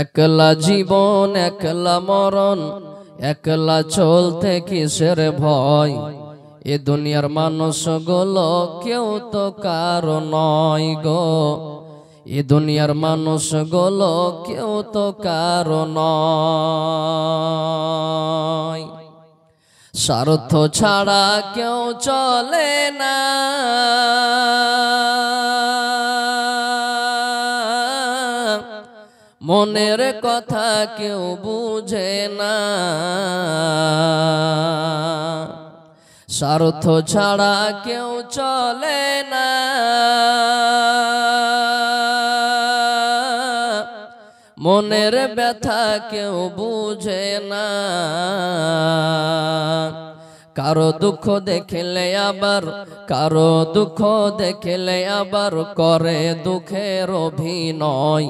একলা জীবন একলা মরণ, একলা চলতে কিসের ভয়। এ দুনিয়ার মানুষগুলো কেউ তো কারো নয় গো, এ দুনিয়ার মানুষগুলো কেউ তো কারো নয়। স্বার্থ ছাড়া কেউ চলে না, মনের কথা কেউ বুঝে না। স্বার্থ ছাড়া কেউ চলে না, মনের ব্যথা কেউ বুঝে না। কারো দুঃখ দেখলে আবার, কারো দুঃখ দেখলে আবার করে দুঃখের অভিনয়।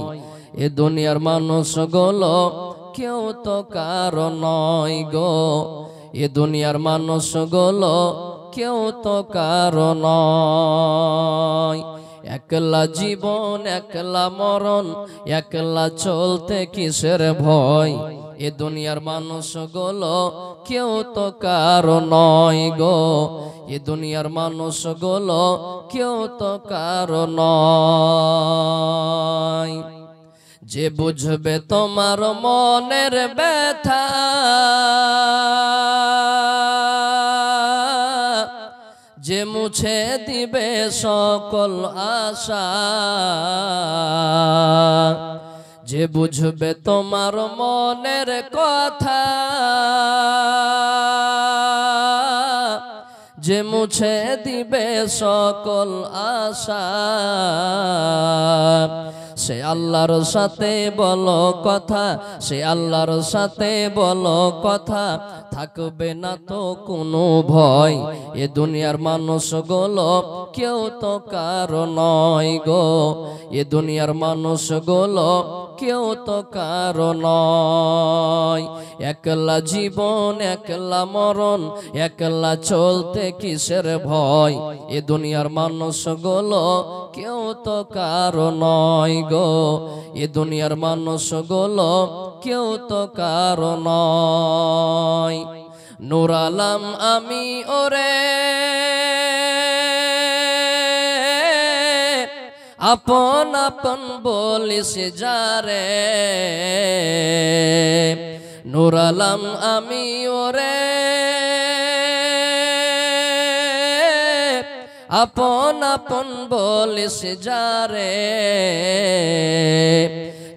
এ দুনিয়ার মানুষগুলো কেউ তো কারো নয় গো, এ দুনিয়ার মানুষগুলো কেউ তো কারো নয়। একলা জীবন একলা মরণ, একলা চলতে কিসের ভয়। এ দুনিয়ার মানুষগুলো কেউ তো কারো নয় গো, এ দুনিয়ার মানুষগুলো কেউ তো কারো নয়। যে বুঝবে তোমার মনের ব্যথা, যে মুছে দিবে সকল আশা, যে বুঝবে তোমার মনের কথা, যে মুছে দিবে সকল আশা। সে আল্লাহর সাথে বলো কথা, সে আল্লাহর সাথে বলো কথা, থাকবে না তো কোনো ভয়। এ দুনিয়ার মানুষগুলো কেউ তো কারো নয় গো, এ দুনিয়ার মানুষগুলো কেউ তো কারো নয়। একলা জীবন একলা মরণ, একলা চলতে কিসের ভয়। এ দুনিয়ার মানুষগুলো কেউ তো কারো নয় গো, এ দুনিয়ার মানুষগুলো কেউ তো কারো নয়। নূর আলম আমি ওরে আপন আপন বলিস যারে, নূর আলম আমি ওরে আপন আপন বলিস যারে।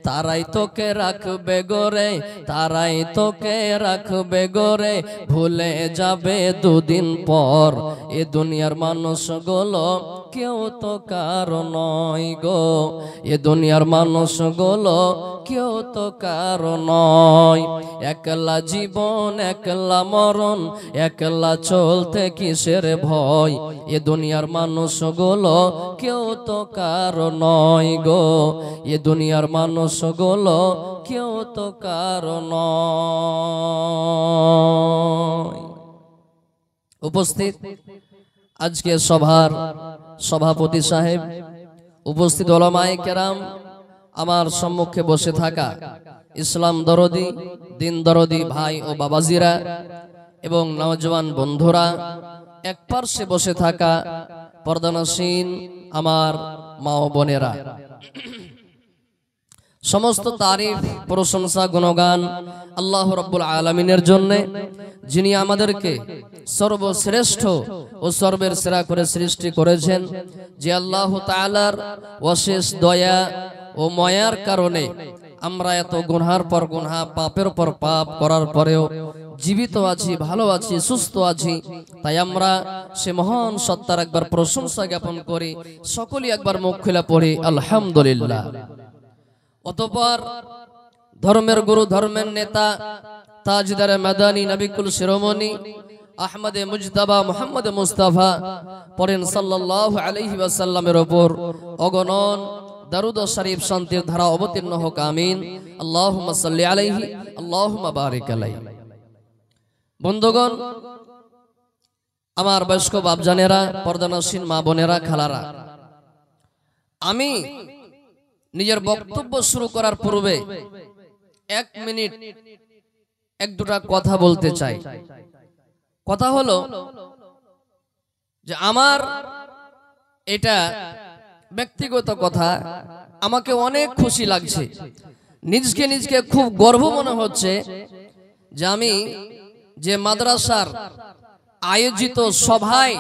তারাই তোকে রাখবে গোরে, তারাই তোকে রাখবে গোরে, ভুলে যাবে দুদিন পর। এ দুনিয়ার মানুষগুলো কেউ তো কারো নয় গো, এ দুনিয়ার মানুষগুলো কেউ তো কারো নয়। একলা জীবন একলা মরণ, একলা চলতে কিসের ভয়। এ দুনিয়ার মানুষগুলো কেউ তো কারো নয় গো, এ দুনিয়ার মানুষগুলো কেউ তো কারো নয়। উপস্থিত আজকে সভার সভাপতি সাহেব, উপস্থিত ওলামায়ে কেরাম, আমার সম্মুখে বসে থাকা ইসলাম দরদি দিন দরদি ভাই ও বাবাজিরা এবং নওজওয়ান বন্ধুরা, এক পার্শ্বে বসে থাকা পর্দানসীন আমার মা ও বোনেরা, সমস্ত তারিফ প্রশংসা গুণগান আল্লাহ রাব্বুল আলামিনের জন্য, যিনি আমাদেরকে সর্বশ্রেষ্ঠ ও সর্বের সেরা করে সৃষ্টি করেছেন। যে আল্লাহ তাআলার অশেষ দয়া ও মায়ার কারণে আমরা এত গুনহার পর গুনহা, পাপের পর পাপ করার পরেও জীবিত আছি, ভালো আছি, সুস্থ আছি। তাই আমরা সে মহান সত্তার একবার প্রশংসা জ্ঞাপন করি। সকলেই একবার মুখ খুলে পড়ি আলহামদুলিল্লাহ। অতঃপর ধর্মের গুরু, ধর্মের নেতা, তাজদারে মাদানী, নবিকুল শিরোমণি আহমদে মুজতাবা মুহাম্মদ মুস্তাফা পড়েন সাল্লাল্লাহু আলাইহি ওয়াসাল্লামের উপর অগণন দরুদ ও শরীফ শান্তির ধারা অবতীর্ণ হোক, আমিন। আল্লাহুম্মা সাল্লি আলাইহি, আল্লাহুম্মা বারিক আলাইহি। বন্ধুগণ, আমার বয়স্ক বাপজানেরা, পর্দানসীন মা বোনেরা, খালারা, আমি নিজের বক্তব্য শুরু করার পূর্বে এক মিনিট এক দুটা কথা বলতে চাই। কথা হলো যে আমার এটা ব্যক্তিগত কথা, আমাকে অনেক খুশি লাগছে, নিজকে খুব গর্ব মনে হচ্ছে যে আমি যে মাদ্রাসার আয়োজিত সভায়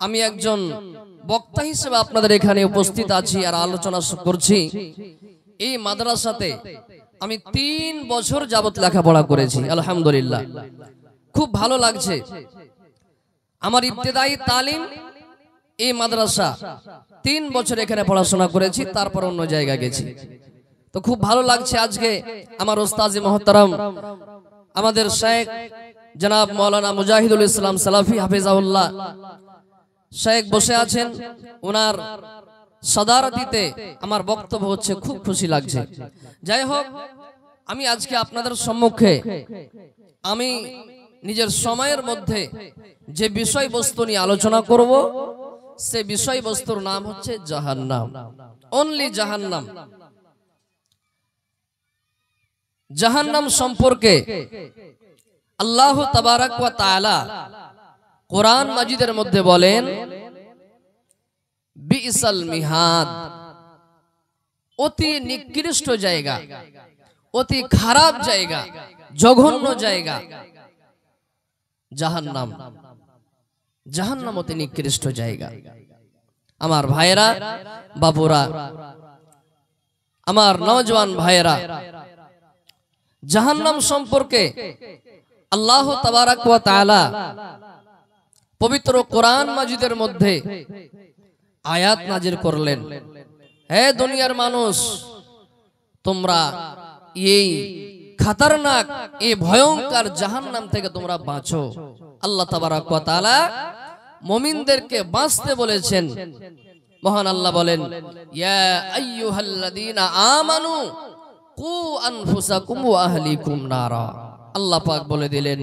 আমি একজন বক্তা হিসেবে আপনাদের এখানে উপস্থিত আছি আর আলোচনা করছি। এই মাদ্রাসাতে আমি 3 বছর যাবত লেখাপড়া করেছি, আলহামদুলিল্লাহ খুব ভালো লাগছে। আমার ইবতেদায়ী তালিম এই মাদ্রাসা, 3 বছর এখানে পড়াশোনা করেছি, তারপর অন্য জায়গায় গেছি। তো খুব ভালো লাগছে আজকে আমার ওস্তাজি মহতারাম আমাদের শেখ জনাব মাওলানা মুজাহিদুল ইসলাম সালাফি হাফিজাহুল্লাহ শেখ বসে আছেন, ওনার সদারতিতে আমার বক্তব্য হচ্ছে, খুব খুশি লাগছে। যাই হোক, আমি আজকে আপনাদের সম্মুখে আমি নিজের সময়ের মধ্যে যে বিষয়বস্তু নিয়ে আলোচনা করব, সে বিষয়বস্তুর নাম হচ্ছে জাহান্নাম, অনলি জাহান্নাম। জাহান্নাম সম্পর্কে আল্লাহ তাবারাক ওয়া তাআলা কোরআন মাজিদের মধ্যে বলেন, বিইসাল মিহাদ, অতি নিকৃষ্ট জায়গা, অতি খারাপ জায়গা, জঘন্য জায়গা জাহান্নাম। জাহান্নাম অতি নিকৃষ্ট জায়গা। আমার ভাইয়েরা, বাবুরা, আমার নওজওয়ান ভাইয়েরা, জাহান্নাম সম্পর্কে আল্লাহ তাবারাক ওয়া তাআলা পবিত্র কোরআন মাজিদের মধ্যে আয়াত নাজির করলেন, হে দুনিয়ার মানুষ, তোমরা এই খতরনাক, এই ভয়ঙ্কর জাহান্নাম থেকে তোমরা বাঁচো। আল্লাহ তাবারাক ওয়া তাআলা মুমিনদেরকে বাঁচতে বলেছেন। মহান আল্লাহ বলেন, ইয়া আইয়ুহাল্লাযীনা আমানু কু আনফুসাকুম ওয়া আহলিকুম নারা। আল্লাহ পাক বলে দিলেন,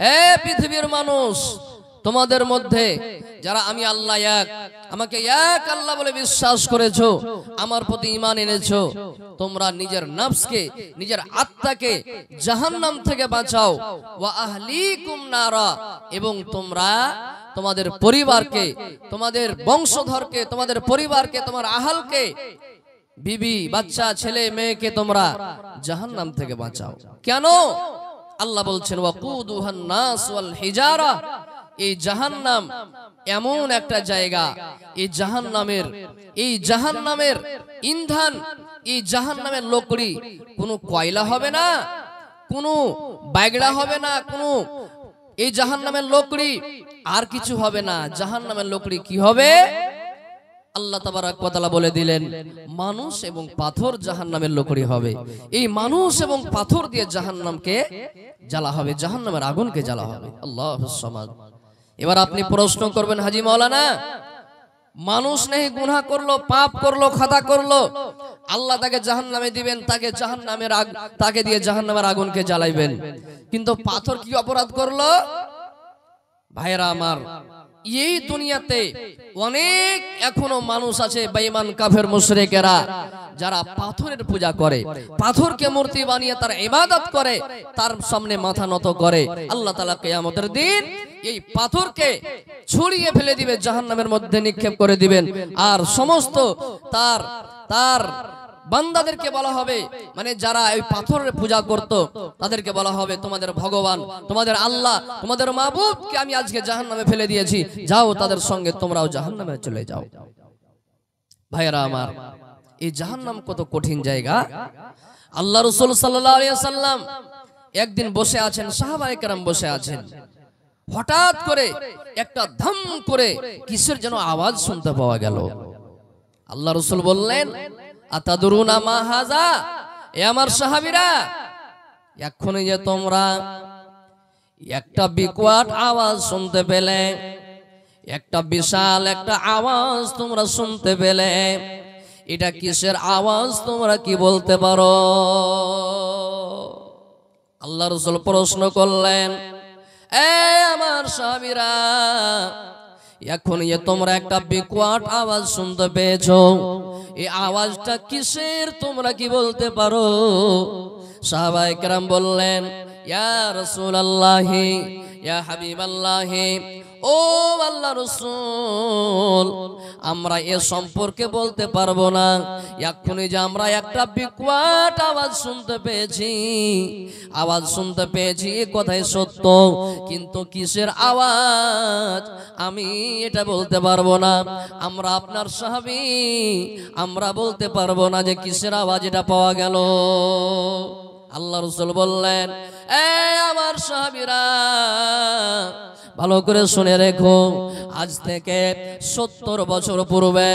হে পৃথিবীর মানুষ, তোমাদের মধ্যে যারা আমি আল্লাহ এক, আমাকে এক আল্লাহ বলে বিশ্বাস করেছো, আমার প্রতি ঈমান এনেছো, তোমরা নিজের নফসকে, নিজের আত্মাকে জাহান্নাম থেকে বাঁচাও। ওয়া আহলিকুম নারা, এবং তোমরা তোমাদের পরিবারকে, তোমাদের বংশধরকে, তোমাদের পরিবারকে, তোমার আহলকে, বিবি বাচ্চা ছেলে মেয়েকে তোমরা জাহান্নাম থেকে বাঁচাও। কেন? আল্লাহ বলছেন, ওয়াকুদুহান নাস ওয়াল হিজারা, এই জাহান্নাম এমন একটা জায়গা, এই জাহান্নামের ইন্ধন, এই জাহান্নামের লকড়ি কোনো কয়লা হবে না, কোনো বাইগড়া হবে না, কোনো এই জাহান্নামের লকড়ি আর কিছু হবে না। জাহান্নামের লকড়ি কি হবে? আল্লাহ তাবারাক ওয়া তাআলা বলে দিলেন, মানুষ এবং পাথর জাহান্নামের লকড়ি হবে। এই মানুষ এবং পাথর দিয়ে জাহান্নামকে জ্বালা হবে, জাহান্নামের আগুনকে জ্বালা হবে। আল্লাহুস সামাদ। এবার আপনি প্রশ্ন করবেন, হাজী মাওলানা, মানুষ নেই গুনাহ করলো, পাপ করলো, খাতা করলো, আল্লাহ তাকে জাহান্নামে দিবেন, তাকে দিয়ে জাহান্নামের আগুনকে জ্বালাইবেন, কিন্তু পাথর কি অপরাধ করলো? ভাইরা আমার, এই দুনিয়াতে অনেক এখনো মানুষ আছে, বেঈমান কাফের মুশরিকেরা, যারা পাথরের পূজা করে, পাথরকে মূর্তি বানিয়ে তার ইবাদত করে, তার সামনে মাথা নত করে। আল্লাহ তাআলা কিয়ামতের দিন এই পাথরকে ছড়িয়ে ফেলে দিবে, জাহান্নামের মধ্যে নিক্ষেপ করে দিবেন। আর সমস্ত তার বান্দাদেরকে বলা হবে, মানে যারা এই পাথরের পূজা করত, তাদেরকে বলা হবে, তোমাদের ভগবান, তোমাদের আল্লাহ, তোমাদের মাবুদকে আমি আজকে জাহান্নামে ফেলে দিয়েছি, যাও তাদের সঙ্গে তোমরাও জাহান্নামে চলে যাও। ভাইরা আমার, এই জাহান্নাম কত কঠিন জায়গা। আল্লাহ রাসূল সাল্লাল্লাহু আলাইহি ওয়াসাল্লাম একদিন বসে আছেন, সাহাবায়ে কেরাম বসে আছেন, হঠাৎ করে একটা ধম করে কিসের যেন আওয়াজ শুনতে পাওয়া গেল। আল্লাহ রাসূল বললেন, আতাদরুনা মা হাযা, এ আমার সাহাবীরা, এক্ষুনি যে তোমরা একটা বিকট আওয়াজ শুনতে পেলে, একটা বিশাল একটা আওয়াজ তোমরা শুনতে পেলে, এটা কিসের আওয়াজ তোমরা কি বলতে পারো? আল্লাহ রাসূল প্রশ্ন করলেন, এ আমার সাহাবীরা, এখন তোমরা একটা বিকট আওয়াজ শুনতে পেয়েছো, এই আওয়াজটা কিসের তোমরা কি বলতে পারো? সাহাবায়ে কেরাম বললেন, ইয়া রাসূলুল্লাহ, ইয়া হাবিবাল্লাহ, ও আল্লাহর রাসূল, আমরা এ সম্পর্কে বলতে পারবো না। এক্ষুনি যে আমরা একটা বিকট আওয়াজ শুনতে পেয়েছি, এ কথাই সত্য, কিন্তু কিসের আওয়াজ আমি এটা বলতে পারবো না। আমরা আপনার সাহাবী, আমরা বলতে পারবো না যে কিসের আওয়াজ এটা পাওয়া গেল। আল্লাহ রাসূল বললেন, এ আমার সাহাবীরা, ভালো করে শুনে রেখো, আজ থেকে 70 বছর পূর্বে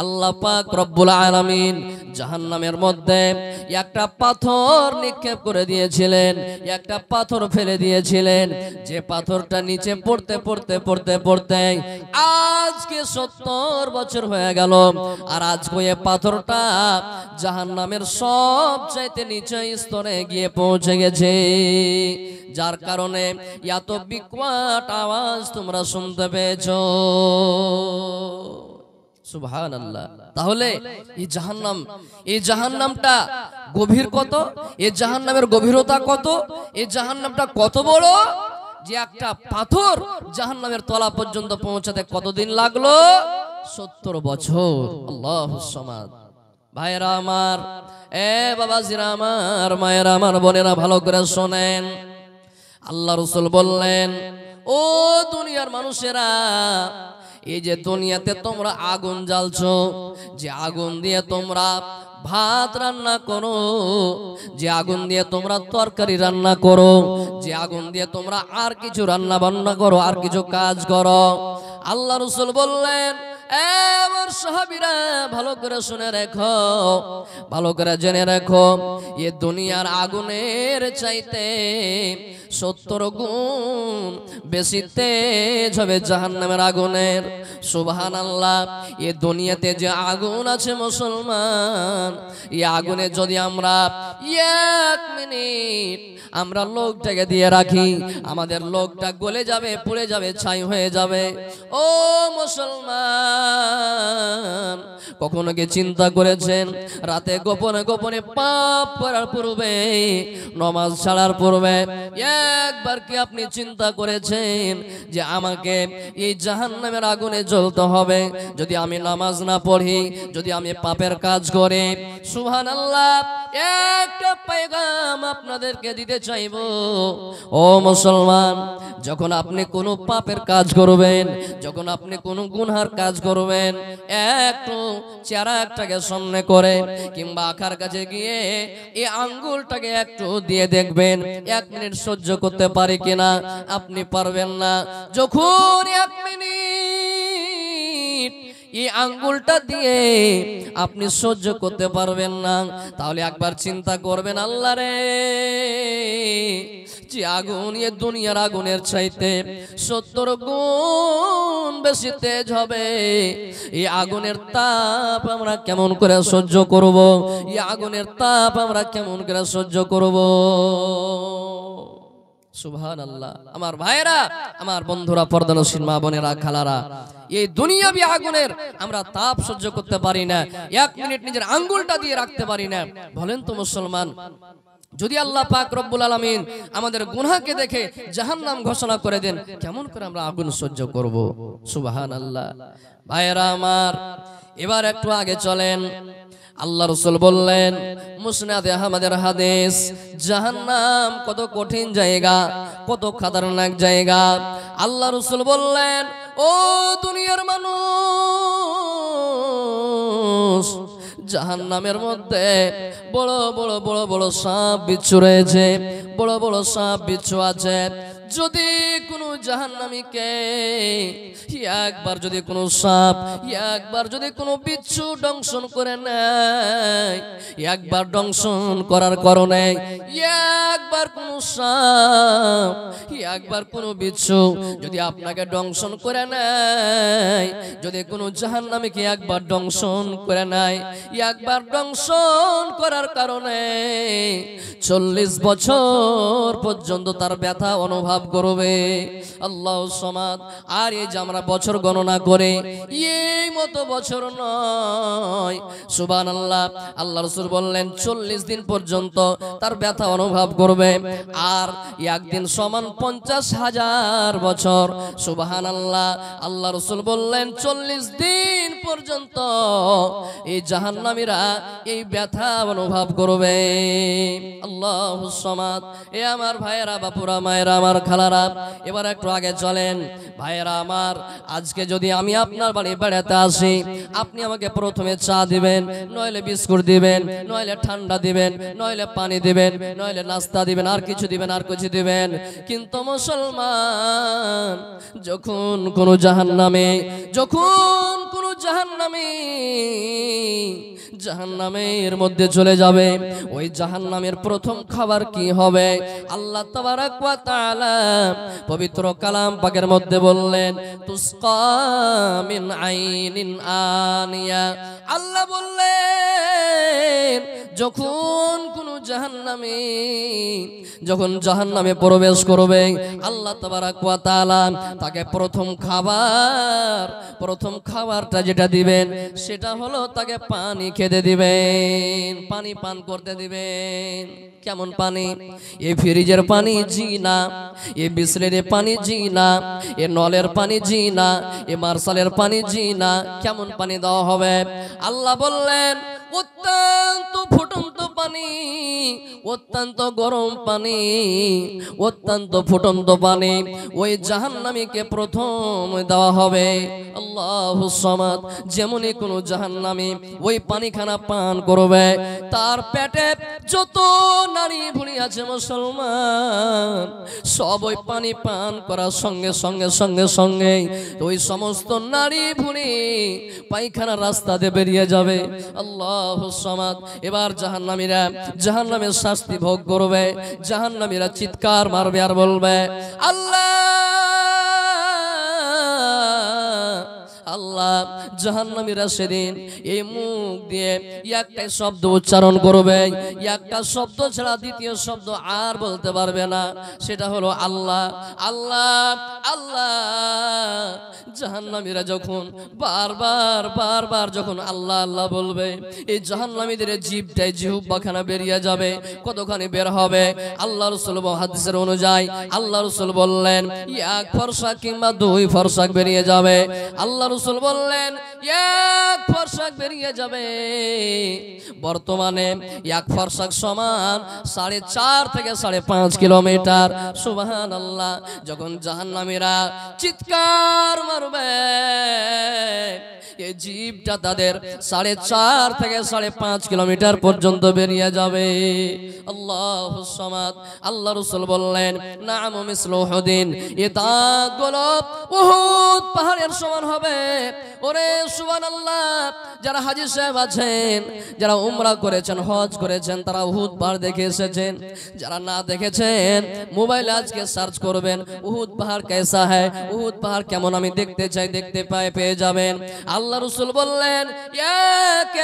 আল্লাহ পাক রব্বুল আলামিন জাহান্নামের মধ্যে একটা পাথর নিক্ষেপ করে দিয়েছিলেন, একটা পাথর ফেলে দিয়েছিলেন, যে পাথরটা নিচে পড়তে আজকে 70 বছর হয়ে গেল। আর আজকে এই পাথরটা জাহান্নামের সবচাইতে নিচে স্তরে গিয়ে পৌঁছে গেছে, যার কারণে এত বিকট আওয়াজ তোমরা শুনতে পেয়েছো। সুবহানাল্লাহ। তাহলে এই জাহান্নামটা গভীর কত, এই জাহান্নামের গভীরতা কত, এই জাহান্নামটা কত বড়, যে একটা পাথর জাহান্নামের তলা পর্যন্ত পৌঁছাতে কতদিন লাগলো? 70 বছর। আল্লাহুস সামাদ। ভাইরা আমার, এ বাবাজিরা আমার, মায়েরা আমার, বোনেরা, ভালো করে শোনেন। আল্লাহ রাসূল বললেন, ও দুনিয়ার মানুষেরা, এই যে দুনিয়াতে তোমরা আগুন জ্বালছো, যে আগুন দিয়ে তোমরা ভাত রান্না করো, যে আগুন দিয়ে তোমরা তরকারি রান্না করো, যে আগুন দিয়ে তোমরা আর কিছু রান্না বান্না করো, আর কিছু কাজ করো, আল্লাহ রাসূল বললেন, আমার সাহাবীরা, ভালো করে শুনে রেখো, ভালো করে জেনে রেখো, এ দুনিয়ার আগুনের চাইতে 70 গুণ বেশি তেজ হবে জাহান্নামের আগুনের। সুবহানাল্লাহ। এ দুনিয়াতে যে আগুন আছে মুসলমান, এই আগুনে যদি আমরা 1 মিনিট আমরা লোকটাকে দিয়ে রাখি, আমাদের লোকটা গলে যাবে, পুড়ে যাবে, ছাই হয়ে যাবে। ও মুসলমান, কখনো কি চিন্তা করেছেন রাতে গোপনে গোপনে পাপ করার পূর্বে, নামাজ ছাড়ার পূর্বে একবার কি আপনি চিন্তা করেছেন যে আমাকে এই জাহান্নামের আগুনে জ্বলতে হবে যদি আমি নামাজ না পড়ি, যদি আমি পাপের কাজ করি? সুবহানাল্লাহ। একটা পেগাম আপনাদেরকে দিতে চাইবো, ও মুসলমান, যখন আপনি কোনো পাপের কাজ করবেন, যখন আপনি কোনো গুনহার কাজ করবেন, একটু চেহারা একটাকে সামনে করে কিংবা আখার কাছে গিয়ে এই আঙ্গুলটাকে একটু দিয়ে দেখবেন 1 মিনিট সহ্য করতে পারে কিনা। আপনি পারবেন না। যখন 1 মিনিট এই আঙ্গুলটা দিয়ে আপনি সহ্য করতে পারবেন না, তাহলে একবার চিন্তা করবেন, আল্লাহ রে, যে আগুন এ দুনিয়ার আগুনের চাইতে 70 গুণ বেশি তেজ হবে, এই আগুনের তাপ আমরা কেমন করে সহ্য করব? এই আগুনের তাপ আমরা কেমন করে সহ্য করব? সুবহানাল্লাহ। আমার ভাইরা, আমার বন্ধুরা, পর্দানশীল মা বোনেরা, খালারা, এই দুনিয়াবি আগুনের আমরা তাপ সহ্য করতে পারি না, 1 মিনিট নিজের আঙ্গুলটা দিয়ে রাখতে পারি না। বলেন তো মুসলমান, যদি আল্লাহ পাক রব্বুল আলামিন আমাদের গুনাহকে দেখে জাহান্নাম ঘোষণা করে দেন, কেমন করে আমরা আগুন সহ্য করব? সুবহানাল্লাহ। ভাইরা আমার, এবার একটু আগে চলেন। আল্লাহ রাসূল বললেন, মুসনাদে আহমদের হাদিস, জাহান্নাম কত কঠিন জায়গা, কত খতরনাক জায়গা। আল্লাহ রাসূল বললেন, ও দুনিয়ার মানুষ, জাহান্নামের মধ্যে বড় বড় বড় বড় সাপ বিচ্ছু রয়েছে, বড় বড় সাপ বিচ্ছু আছে। যদি কোনো জাহান্নামীকে একবার যদি কোনো সাপ, একবার যদি কোনো বিচ্ছু দংশন করে নেয়, একবার দংশন করার কারণে একবার কোন সাপ, একবার কোন বিচ্ছু যদি আপনাকে দংশন করে নেয়, যদি কোন জাহান্নামীকে একবার দংশন করে নেয়, একবার দংশন করার কারণে 40 বছর পর্যন্ত তার ব্যথা অনুভব করবে। আল্লাহ সামাদ। আর এই যে আমরা বছর গণনা করে এই মতো বছর নয়, সুবহানাল্লাহ। আল্লাহ রাসূল বললেন 40 দিন পর্যন্ত তার ব্যথা অনুভব করবে, আর একদিন সমান 50,000 বছর। সুবহানাল্লাহ। আল্লাহ রাসূল বললেন 40 দিন পর্যন্ত এই জাহান্নামীরা এই ব্যথা অনুভব করবে। আল্লাহুস সামাদ। এ আমার ভাইয়েরা, বাপুরা, মায়েরা, আমার খালারা, এবার একটু আগে চলেন। ভাইয়েরা আমার, আজকে যদি আমি আপনার বাড়ি বেড়াতে আসি, আপনি আমাকে প্রথমে চা দিবেন, নইলে বিস্কুট দিবেন, নইলে ঠান্ডা দিবেন, নইলে পানি দিবেন, নইলে নাস্তা দিবেন, আর কিছু দিবেন, আর কিছু দিবেন। কিন্তু মুসলমান যখন কোন জাহান্নামে, যখন কোন জাহান্নামের মধ্যে চলে যাবে, ওই জাহান্নামের প্রথম খাবার কি হবে? আল্লাহ তাবারাক ওয়া তাআলা পবিত্র কালাম পাকের মধ্যে বললেন, তুসকা মিন আইনিন আনিয়া। আল্লাহ বললেন যখন কোন জাহান্নামে প্রবেশ করবে, আল্লাহ তাবারাক ওয়া তাআলা তাকে প্রথম খাবারটা যেটা দিবেন সেটা হলো তাকে পানি খেতে দিবেন, পানি পান করতে দিবেন। কেমন পানি? এই ফ্রিজের পানি জি না, এই বিসলের পানি জি না, এ নলের পানি জি না, এ মার্শালের পানি জি না। কেমন পানি দেওয়া হবে? আল্লাহ বললেন অত্যন্ত ফুটন্ত পানি, অত্যন্ত গরম পানি, অত্যন্ত ফুটন্ত পানি ওই জাহান্নামীকে প্রথম দেওয়া হবে। আল্লাহুস সামাদ। যেমনই কোন জাহান্নামী ওই পানিখানা পান করবে, তার পেটে যত নারী ভুঁড়ি আছে মুসলমান, সব ওই পানি পান করার সঙ্গে সঙ্গে ওই সমস্ত নারী ভুঁড়ি পায়খানার রাস্তা দিয়ে বেরিয়ে যাবে। আল্লাহুস সামাদ। এবার জাহান্নামের শাস্তি ভোগ করবে। জাহান্নামীরা চিৎকার মারবে আর বলবে, আল্লাহ আল্লাহ। জাহান্নামীরা সেদিন এই মুখ দিয়ে একটাই শব্দ উচ্চারণ করবে, একটা শব্দ ছাড়া দ্বিতীয় শব্দ আর বলতে পারবে না, সেটা হলো আল্লাহ আল্লাহ আল্লাহ। জাহান্নামীরা যখন বারবার যখন আল্লাহ আল্লাহ বলবে, এই জাহান্নামীদের জিহ্বাখানা বেরিয়ে যাবে। কতখানি বের হবে? আল্লাহ রাসূল হাদিসের অনুযায়ী আল্লাহ রাসূল বললেন এক ফরসাক কিংবা 2 ফরসাক বেরিয়ে যাবে। আল্লাহ রাসূল বললেন এক ফরসাক বেরিয়ে যাবে। বর্তমানে এক ফরসাক সমান 4.5 থেকে 5.5 কিলোমিটার। সুবহানাল্লাহ। যখন জাহান্নামীরা চিৎকার মারবে, এই জীবটা তাদের 4.5 থেকে 5.5 কিলোমিটার পর্যন্ত বেরিয়ে যাবে। আল্লাহুস সামাদ। আল্লাহ রাসূল বললেন নাম মিসলু উহুদিন, এই দাগগুলো উহুদ পাহাড়ের সমান হবে। ওরে সুবহানাল্লাহ। যারা হাজী সাহেব আছেন, যারা উমরা করেছেন, হজ করেছেন, তারা উহুদ পাহাড় দেখে এসেছেন। যারা না দেখেছেন মোবাইলে আজকে সার্চ করবেন উহুদ পাহাড় কেসা হ্যায়, উহুদ পাহাড় কেমন আমি দেখতে চাই, দেখতে পেয়ে যাবেন। আল্লাহ রাসূল বললেন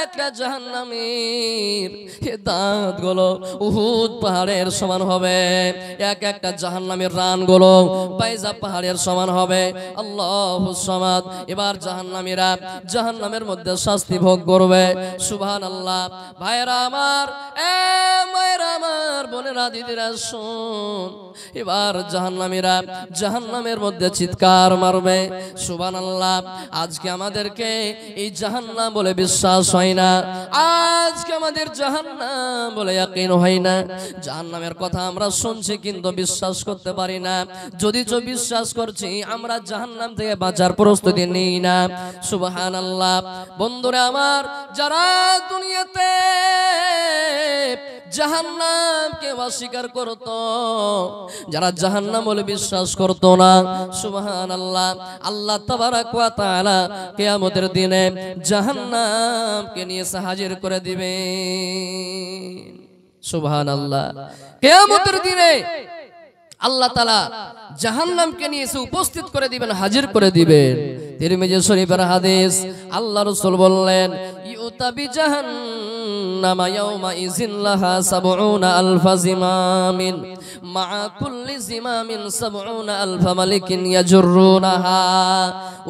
একটা জাহান্নামীর দাঁতগুলো উহুদ পাহাড়ের সমান হবে, একটা জাহান্নামীর রানগুলো বাইজা পাহাড়ের সমান হবে। আল্লাহুস সামাদ। এবার জাহান্নামীরা জাহান্নামের মধ্যে শাস্তি ভোগ করবে। সুবহানাল্লাহ। ভাইরা আমার, মায়েরা আমার, বোনেরা, দিদিরা শুন। এবার জাহান্নামীরা জাহান্নামের মধ্যে চিৎকার মারবে। সুবহানাল্লাহ। আজকে আমাদেরকে এই জাহান্নাম বলে বিশ্বাস হয় না, আজকে আমাদের জাহান্নাম বলে ইয়াকিন হয় না। জাহান্নামের কথা আমরা শুনছি কিন্তু বিশ্বাস করতে পারি না। যদি বিশ্বাস করছি, আমরা জাহান্নাম থেকে বাঁচার প্রস্তুতি নেই না। সুবহানাল্লাহ। বন্ধুরা আমার, যারা দুনিয়াতে জাহান্নামকে অস্বীকার করত, যারা জাহান্নাম বলে বিশ্বাস করত না, সুবহানাল্লাহ, আল্লাহ তাবারাক ওয়া তাআলা কিয়ামতের দিনে জাহান্নামকে নিয়ে হাজির করে দিবেন। সুবহানাল্লাহ। কিয়ামতের দিনে আল্লাহ তাআলা জাহান্নামকে নিয়ে এসে উপস্থিত করে দিবেন, হাজির করে দিবেন। তিরমিজি শরীফের হাদিস, আল্লাহ রাসূল বললেন, ইউতাবি জাহান্নামা ইয়াউমা ইযিন লাহা ৭০,০০০ জিমামিন মা কুল্লি জিমামিন ৭০,০০০ মালিকিন ইয়াজুরুনাহা।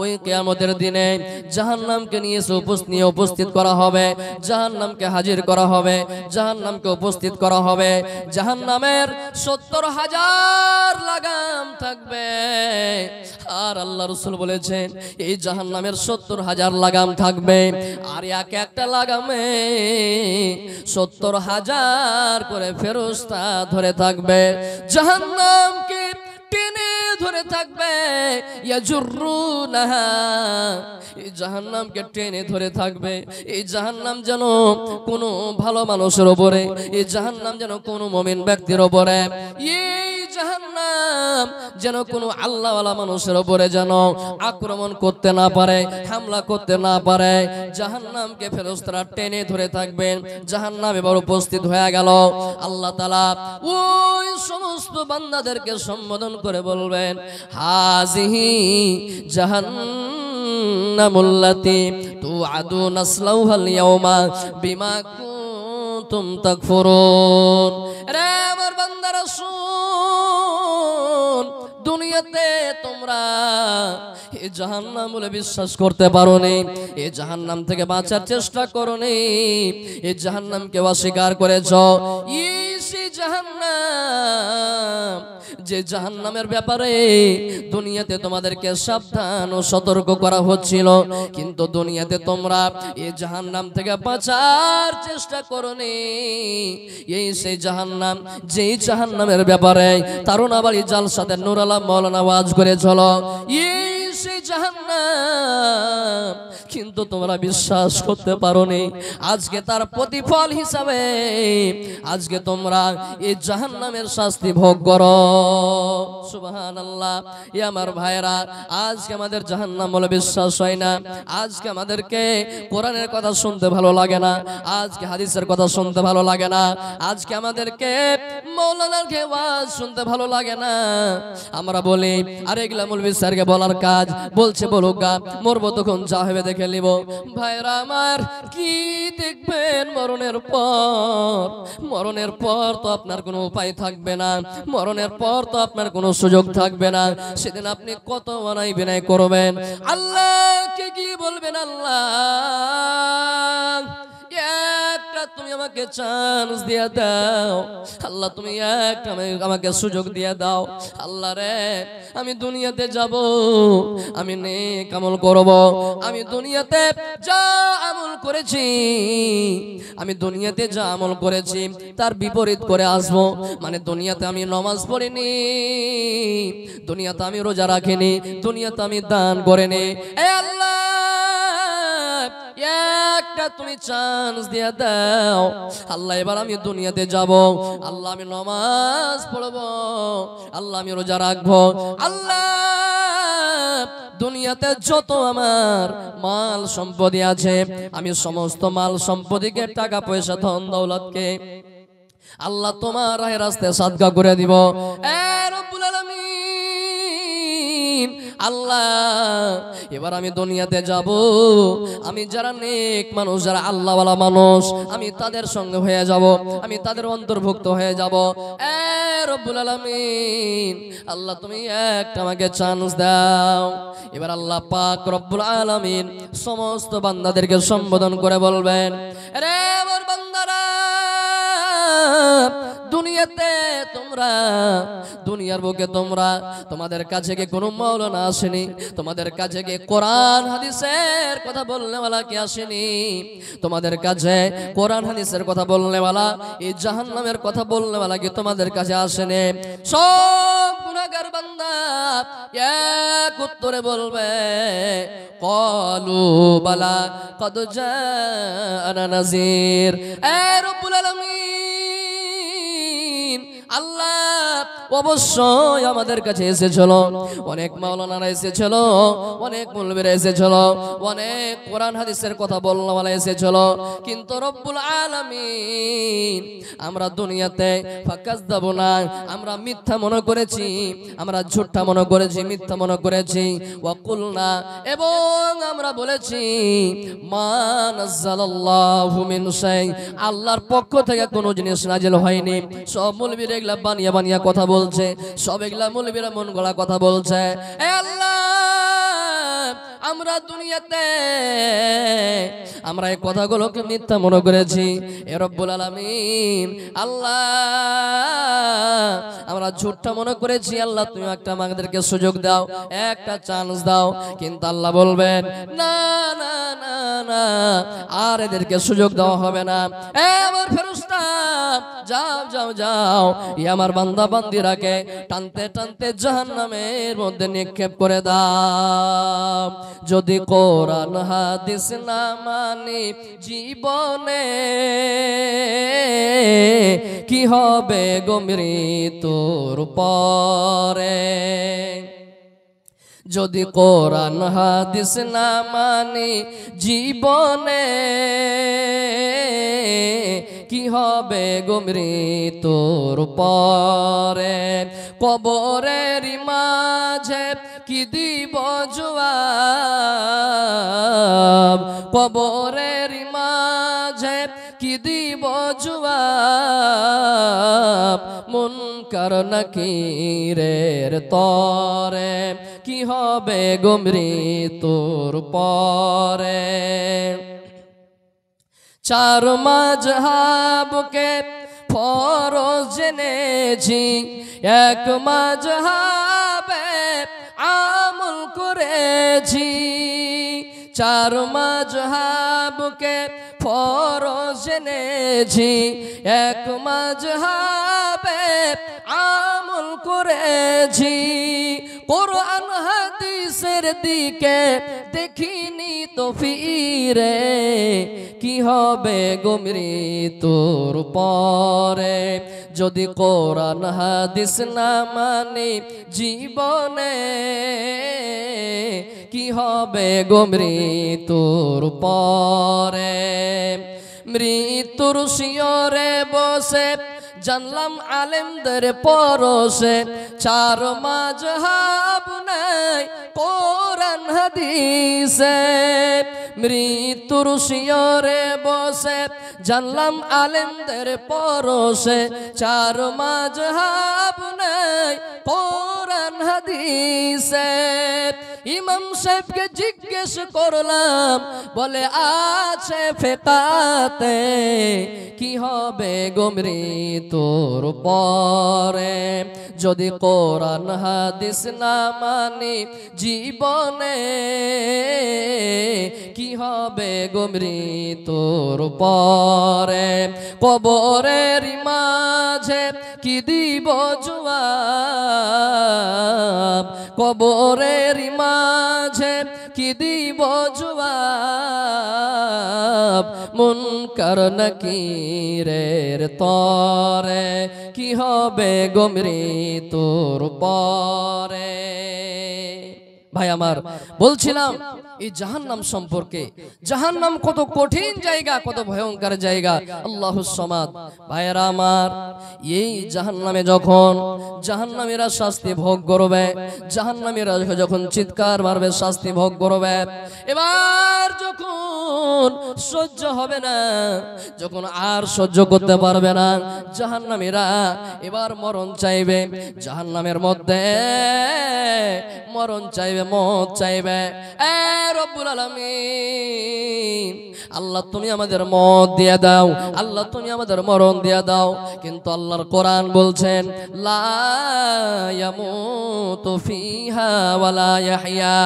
ওই কিয়ামতের দিনে জাহান্নামকে নিয়ে এসে উপস্থিত করা হবে, জাহান্নামকে হাজির করা হবে, জাহান্নামকে উপস্থিত করা হবে। জাহান্নামের ৭০,০০০ লাগাম থাকবে। আর আল্লাহ রাসূল বলেছেন, এই জাহান্নামের ৭০,০০০ লাগাম থাকবে, আর এক একটা লাগামে ৭০,০০০ করে ফেরেশতা ধরে থাকবে, জাহান্নামকে টেনে ধরে থাকবে। ইয়াজুরুনাহা, এই জাহান্নামকে টেনে ধরে থাকবে। এই জাহান্নাম যেন কোনো ভালো মানুষের উপরে, এই জাহান্নাম যেন কোনো মুমিন ব্যক্তির উপরে, এই জাহান্নাম যেন কোনো আল্লাহওয়ালা মানুষের উপরে যেন আক্রমণ করতে না পারে, হামলা করতে না পারে। জাহান্নামকে ফেরেশতারা টেনে ধরে থাকবেন। জাহান্নাম এবার উপস্থিত হয়ে গেল। আল্লাহ তাআলা ওই সমস্ত বান্দাদেরকে সম্বোধন করে বলবেন, হাযিহি জাহান্নামুল্লাতী তুআদুনা নাসলাউহাল ইয়াওমা বিমা কুনতুম তাকফুরুন। রে আমার বান্দারা শুন, দুনিয়াতে তোমরা এই জাহান্নাম বলে বিশ্বাস করতে পারোনি, এই জাহান্নাম থেকে বাঁচার চেষ্টা করোনি, এই জাহান্নামকে অস্বীকার করেছো। এই সেই জাহান্নাম, যে জাহান্নামের ব্যাপারে দুনিয়াতে তোমাদেরকে সাবধান ও সতর্ক করা হচ্ছিল, কিন্তু দুনিয়াতে তোমরা এই জাহান্নাম থেকে বাঁচার চেষ্টা করোনি। এই সেই জাহান্নাম, যেই জাহান্নামের ব্যাপারে তারুণাবাড়ি জালসাতে নূর আলম মাওলানা ওয়াজ করে চলো, এই সেই জাহান্নাম, কিন্তু তোমরা বিশ্বাস করতে পারোনি। আজকে তার প্রতিফল হিসাবে আজকে তোমরা এই জাহান্নামের শাস্তি ভোগ করো। সুবহানাল্লাহ। এ আমার ভাইরা, আজকে আমাদের জাহান্নাম বলে বিশ্বাস হয় না, আজকে আমাদেরকে কোরআনের কথা শুনতে ভালো লাগে না, আজকে হাদিসের কথা শুনতে ভালো লাগে না, আজকে আমাদেরকে মাওলানার ওয়াজ শুনতে ভালো লাগে না। আমরা বলি, আরে এগুলা মৌলভী স্যারকে বলার কাজ, বলছে বলুক গা, মরবো তখন যা হবে দেখে নিব। ভাইরা আমার, কি দেখবেন মরণের পর? মরণের পর তো আপনার কোনো উপায় থাকবে না, মরণের পর তো আপনার কোনো সুযোগ থাকবে না। সেদিন আপনি কত অনাই বিনয় করবেন, আল্লাহকে কি বলবেন? আল্লাহ, একটা তুমি আমাকে চান্স দিয়ে দাও, আল্লাহ তুমি একটা আমাকে সুযোগ দিয়ে দাও। আল্লাহ রে, আমি দুনিয়াতে যাব, আমি নেক আমল করব, আমি দুনিয়াতে যা আমল করেছি, আমি দুনিয়াতে যা আমল করেছি তার বিপরীত করে আসবো। মানে দুনিয়াতে আমি নামাজ পড়িনি, দুনিয়াতে আমি রোজা রাখিনি, দুনিয়াতে আমি দান করিনি। এ আল্লাহ, একটা তুমি চান্স দিয়ে দাও। আল্লাহ, এবার আমি দুনিয়াতে যাব, আল্লাহ আমি নামাজ পড়বো, আল্লাহ আমি রোজা রাখবো। আল্লাহ, দুনিয়াতে যত আমার মাল সম্পত্তি আছে, আমি সমস্ত মাল সম্পত্তিকে, টাকা পয়সা, ধন দৌলতকে আল্লাহ তোমার রাহে রাস্তায় সাদকা করে দিব। এ রব্বুল আলামিন, আল্লাহ এবার আমি দুনিয়াতে যাব, আমি যারা নেক মানুষ, যারা আল্লাহওয়ালা মানুষ, আমি তাদের সঙ্গে হয়ে যাব, আমি তাদের অন্তর্ভুক্ত হয়ে যাব। এ রব্বুল আলামিন, আল্লাহ তুমি একটা আমাকে চান্স দাও। এবার আল্লাহ পাক রব্বুল আলামিন সমস্ত বান্দাদেরকে সম্বোধন করে বলবেন, রে আমার বান্দারা, দুনিয়াতে তোমরা, দুনিয়ার বুকে তোমরা, তোমাদের কাছে কি কোনো মাওলানা আসেনি? তোমাদের কাছে কি কোরআন হাদিসের কথা বলনেওয়ালা কি আসেনি? তোমাদের কাছে কোরআন হাদিসের কথা বলনেওয়ালা, এই জাহান্নামের কথা বলনেওয়ালা কি তোমাদের কাছে আসেনি? সব গুনাহগার বান্দা এক উত্তরে বলবে, ক্বালু বালা ক্বাদ জাআনা নাযীর। এ রব্বুল আলামিন, আল্লাহ অবশ্যই আমাদের কাছে এসেছিল, অনেক মাওলানারা এসেছিল, অনেক মুলবিরা এসেছিল, অনেক কোরআন হাদিসের কথা বলনেওয়ালা এসেছিল, কিন্তু রব্বুল আলামিন আমরা দুনিয়াতে ফাকাজদাবু না, আমরা মিথ্যা মনে করেছি, আমরা ঝুঠা মনে করেছি, মিথ্যা মনে করেছি। ওয়াকুলনা, এবং আমরা বলেছি মা নাযালাল্লাহু মিন শাই, আল্লাহর পক্ষ থেকে কোনো জিনিস নাজিল হয়নি। সব মুলবিরা এগুলা বানিয়ে বানিয়ে কথা বলছে, সব এগুলা মুলবিরা মন গড়া কথা বলছে। এ আল্লাহ, আমরা দুনিয়াতে আমরা এই কথাগুলোকে মিথ্যা মনে করেছি। এ রব্বুল আলামিন আল্লাহ, আমরা ঝুঠা মনে করেছি। আল্লাহ, তুমি একটা আমাদেরকে সুযোগ দাও, একটা চান্স দাও। কিন্তু আল্লাহ বলবেন না না না না, আর এদেরকে সুযোগ দেওয়া হবে না। এ আমার ফেরেশতা, যাও যাও যাও, এই আমার বান্দা বান্দিরাকে টানতে টানতে জাহান্নামের মধ্যে নিক্ষেপ করে দাও। যদি কোরআন হাদিস না মানি জীবনে, কি হবে গো মৃত্যুর পরে। যদি কোরআন হাদিস না মানি জীবনে, কি হবে গো মৃত্যুর পরে। কবরের মাঝে কি দিব জবাব, কবরের মাঝে কি দিব জবাব। মুনকার নাকিরের তরে, কি হবে গো মৃত্যুর পরে। চার মাযহাবকে ফরজ জেনেছি, এক মাযহাবে আমল করেছি। চার মাযহাবকে ফরজ জেনেছি, এক মাযহাবে আমল করেছি। কোরআন হাদিসের দিকে দেখিনি তো ফিরে, কি হবে গো মৃত্যুর পরে। যদি কোরআন হাদিস না মানি জীবনে, কি হবে গো মৃত্যুর পরে। মৃত্যুর শিয়রে বসে জানলাম আলেমদের পরশে, চার মাযহাব নাই কোরআন হাদিসে। মৃত্যুর শিয়রে বসে জানলাম আলেমদের পরশে, চার মাযহাব নাই কোরআন হাদিসে। ইমাম সাহেবকে জিজ্ঞেস করলাম, বলে আছে ফিকাতে, কি হবে গো মৃত্যুর পরে। যদি কোরআন হাদিস না মানি জীবনে, কি হবে গো মৃত্যুর পরে। কবরের মাঝে কি দিব জবাব, কবরের মাঝে কি দিব জবাব। মুনকার নাকিরের তরে, কি হবে গো মৃত্যুর পরে। ভাই আমার, বলছিলাম এই জাহান্নাম সম্পর্কে। জাহান্নাম কত কঠিন জায়গা, কত ভয়ঙ্কর জায়গা। আল্লাহুস সামাদ। ভাইরা আমার, এই জাহান্নামে যখন জাহান্নামীরা শাস্তি ভোগ করবে, জাহান্নামীরা যখন চিৎকার মারবে, শাস্তি ভোগ করবে, এবার যখন সহ্য হবে না, যখন আর সহ্য করতে পারবে না, জাহান্নামীরা এবার মরণ চাইবে। জাহান্নামের মধ্যে মরণ চাইবে, মত চাইবে। রব্বুল আলামিন, আল্লাহ তুমি আমাদের মত দিয়ে দাও, আল্লাহ তুমি আমাদের মরণ দিয়ে দাও। কিন্তু আল্লাহর কোরআন বলছেন, লা ইয়ামুতু ফিহা ওয়ালা ইয়াহইয়া।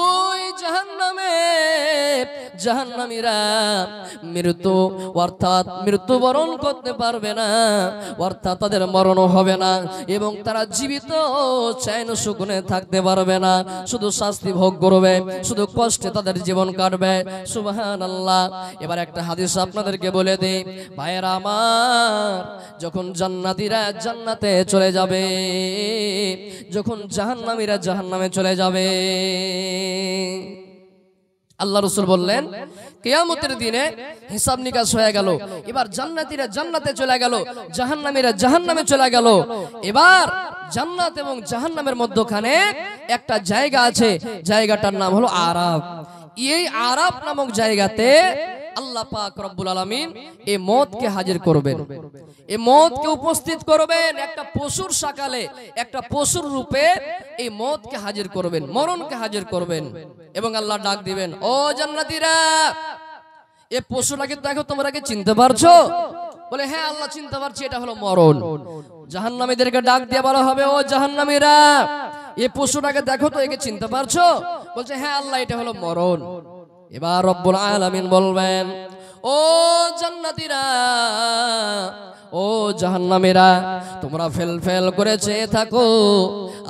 ওই জাহান্নামে জাহান্নামীরা মৃত্যু অর্থাৎ মৃত্যুবরণ করতে পারবে না, অর্থাৎ তাদের মরণ হবে না এবং তারা জীবিত চैन সুকুনে থাকতে পারবে না, শুধু শাস্তি ভোগ করবে, শুধু কষ্টে তাদের জীবন কাটবে। সুবহানাল্লাহ। এবার একটা হাদিস আপনাদেরকে বলে দেই ভাইয়েরা আমার, যখন জান্নাতীরা জান্নাতে চলে যাবে, যখন জাহান্নামীরা জাহান্নামে চলে যাবে, আল্লাহ রাসূল বললেন কিয়ামতের দিনে হিসাব নিকাশ হয়ে গেল, এবার জান্নাতীরা জান্নাতে চলে গেল, জাহান্নামীরা জাহান্নামে চলে গেল। এবার জান্নাত এবং জাহান্নামের মধ্যখানে একটা জায়গা আছে, জায়গাটার নাম হলো আরাফ। এই আরাফ নামক জায়গাতে আল্লাহ পাক রব্বুল আলামিন এই মওতকে হাজির করবেন, এই মওতকে উপস্থিত করবেন একটা পশুর শাকালে, একটা পশুর রূপে এই মওতকে হাজির করবেন, মরণকে হাজির করবেন এবং আল্লাহ ডাক দিবেন, ও জান্নাতীরা, এই পশুটাকে দেখো, তোমরা কি চিনতে পারছো? বলে হ্যাঁ আল্লাহ চিনতে পারছি, এটা হলো মরণ। জাহান্নামীদেরকে ডাক দিয়ে বলা হবে, ও জাহান্নামীরা, এই পশুটাকে দেখো তো, একে চিনতে পারছো? বলছে হ্যাঁ আল্লাহ, এটা হলো মরণ। এবার রব্বুল আলামিন বলবেন, ও জান্নাতীরা, ও জাহান্নামীরা, তোমরা ফেল করে চেয়ে থাকো।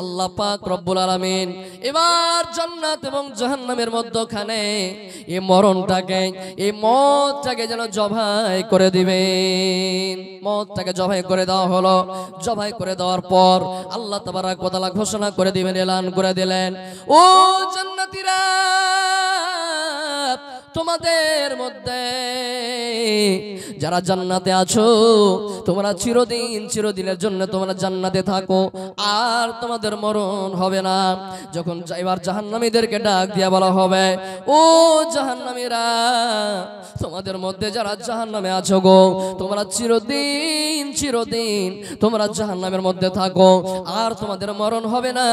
আল্লাহ পাক রব্বুল আলামিন এবার জান্নাত এবং জাহান্নামের মধ্যখানে এই মরণটাকে, এই মওতটাকে যেন জবাই করে দিবেন। মওতটাকে জবাই করে দেওয়া হলো। জবাই করে দেওয়ার পর আল্লাহ তাবারক ওয়া তাআলা ঘোষণা করে দিবেন, এলান করে দিলেন, ও জান্নাতীরা, তোমাদের মধ্যে যারা জান্নাতে আছো, তোমরা চিরদিনের জন্য তোমরা জান্নাতে থাকো, আর তোমাদের মরণ হবে না। যখন এবার জাহান্নামীদেরকে ডাক দিয়া বলা হবে, ও জাহান্নামীরা, তোমাদের মধ্যে যারা জাহান্নামে আছো গো, তোমরা চিরদিন তোমরা জাহান্নামের মধ্যে থাকো, আর তোমাদের মরণ হবে না,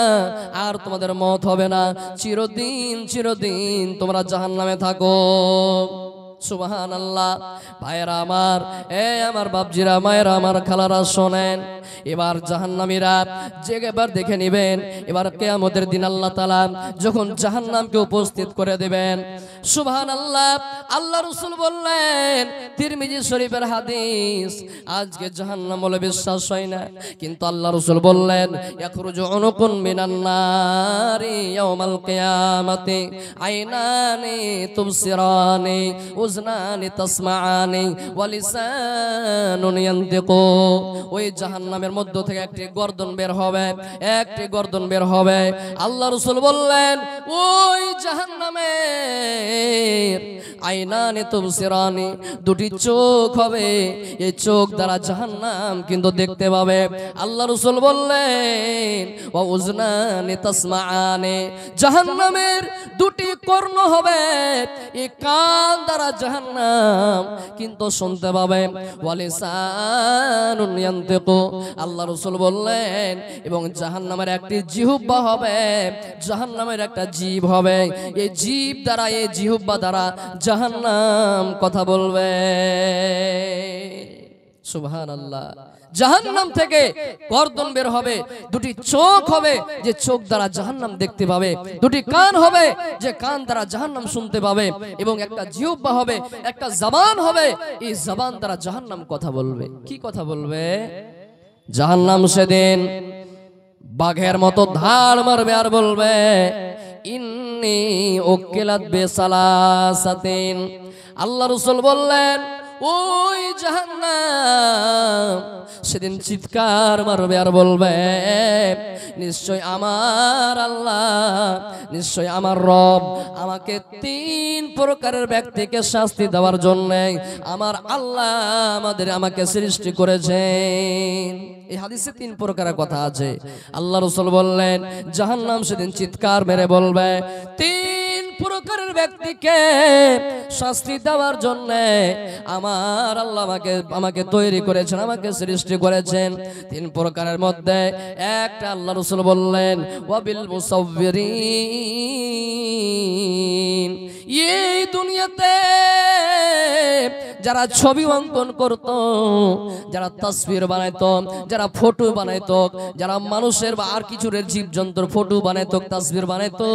আর তোমাদের মওত হবে না, চিরদিন তোমরা জাহান্নামে থাকো। সুবহানাল্লাহ। ভাইয়েরা আমার, আমার বাপজিরা, মায়েরা আমার, খালারা শোনেন, এবার জাহান্নামীরা এবার দেখে নিবেন, এবার কিয়ামতের দিন আল্লাহ তাআলা যখন জাহান্নামকে উপস্থিত করে দিবেন, সুবহানাল্লাহ। আল্লাহ রাসূল বললেন, তিরমিজি শরীফের হাদিস, আজকে জাহান্নাম বলে বিশ্বাস হয় না, কিন্তু আল্লাহ রাসূল বললেন, ইয়াখরুজু উনুকুন মিনান নারি ইয়াউমাল কিয়ামাতি আইনানি তুবসিরানি উজনানি তাসমাআনি ওয়া লিসানুন ইয়ানতিকু। ওই জাহান্নামের মধ্য থেকে একটি গর্দন বের হবে, একটি গর্দন বের হবে। আল্লাহ রাসূল বললেন, ওই জাহান্নামের আইনানি তুবসিরানি, দুটি চোখ হবে, এই চোখ দ্বারা জাহান্নাম কিন্তু দেখতে পাবে। আল্লাহ রাসূল বললেন, ওয়া উজনানি তাসমাআনি, জাহান্নামের দুটি কর্ণ হবে, এই কান দ্বারা জাহান্নাম কিন্তু শুনতে পাবে। ওয়া লিসানুন ইয়ানতিকু, আল্লাহ রাসূল বললেন, এবং জাহান্নামের একটি জিহ্বা হবে, জাহান্নামের একটা জিভ হবে, এই জিভ দ্বারা, এই জিহ্বা দ্বারা জাহান্নাম কথা বলবে। সুবহানাল্লাহ। জাহান্নাম থেকে গর্দন বের হবে, দুটি চোখ হবে, যে চোখ দ্বারা জাহান্নাম দেখতে পাবে, দুটি কান হবে, যে কান দ্বারা জাহান্নাম শুনতে পাবে, এবং একটা জিহ্বা হবে, একটা জবান হবে, এই জবান দ্বারা জাহান্নাম কথা বলবে। কি কথা বলবে? জাহান্নাম সেদিন বাঘের মতো ধাড় মারবে আর বলবে, ইন্নী উকিলাত বিসালাসাতিন। আল্লাহ রাসূল বললেন, ওই জাহান্নাম সেদিন চিৎকার মারবে আর বলবে, নিশ্চয় আমার আল্লাহ, নিশ্চয় আমার রব আমাকে 3 প্রকারের ব্যক্তিকে শাস্তি দেওয়ার জন্য আমার আল্লাহ আমাকে সৃষ্টি করেছেন। এই হাদিসে 3 প্রকারের কথা আছে। আল্লাহ রাসূল বললেন, জাহান্নাম সেদিন চিৎকার মেরে বলবে, 3 প্রকারের ব্যক্তিকে শাস্তি দেওয়ার জন্য আমার আল্লাহ আমাকে তৈরি করেছেন, আমাকে সৃষ্টি করেছেন। 3 প্রকারের মধ্যে একটা আল্লাহ রাসূল বললেন, ওয়াবিল মুসাওয়িরিন, এই দুনিয়াতে যারা ছবি অঙ্কন করত, যারা তাসবির বানাইতো, যারা ফটো বানাইতো, যারা মানুষের বা আর কিছুর জীবজন্তুর ফটো বানাইতো, তাসবির বানাইতো,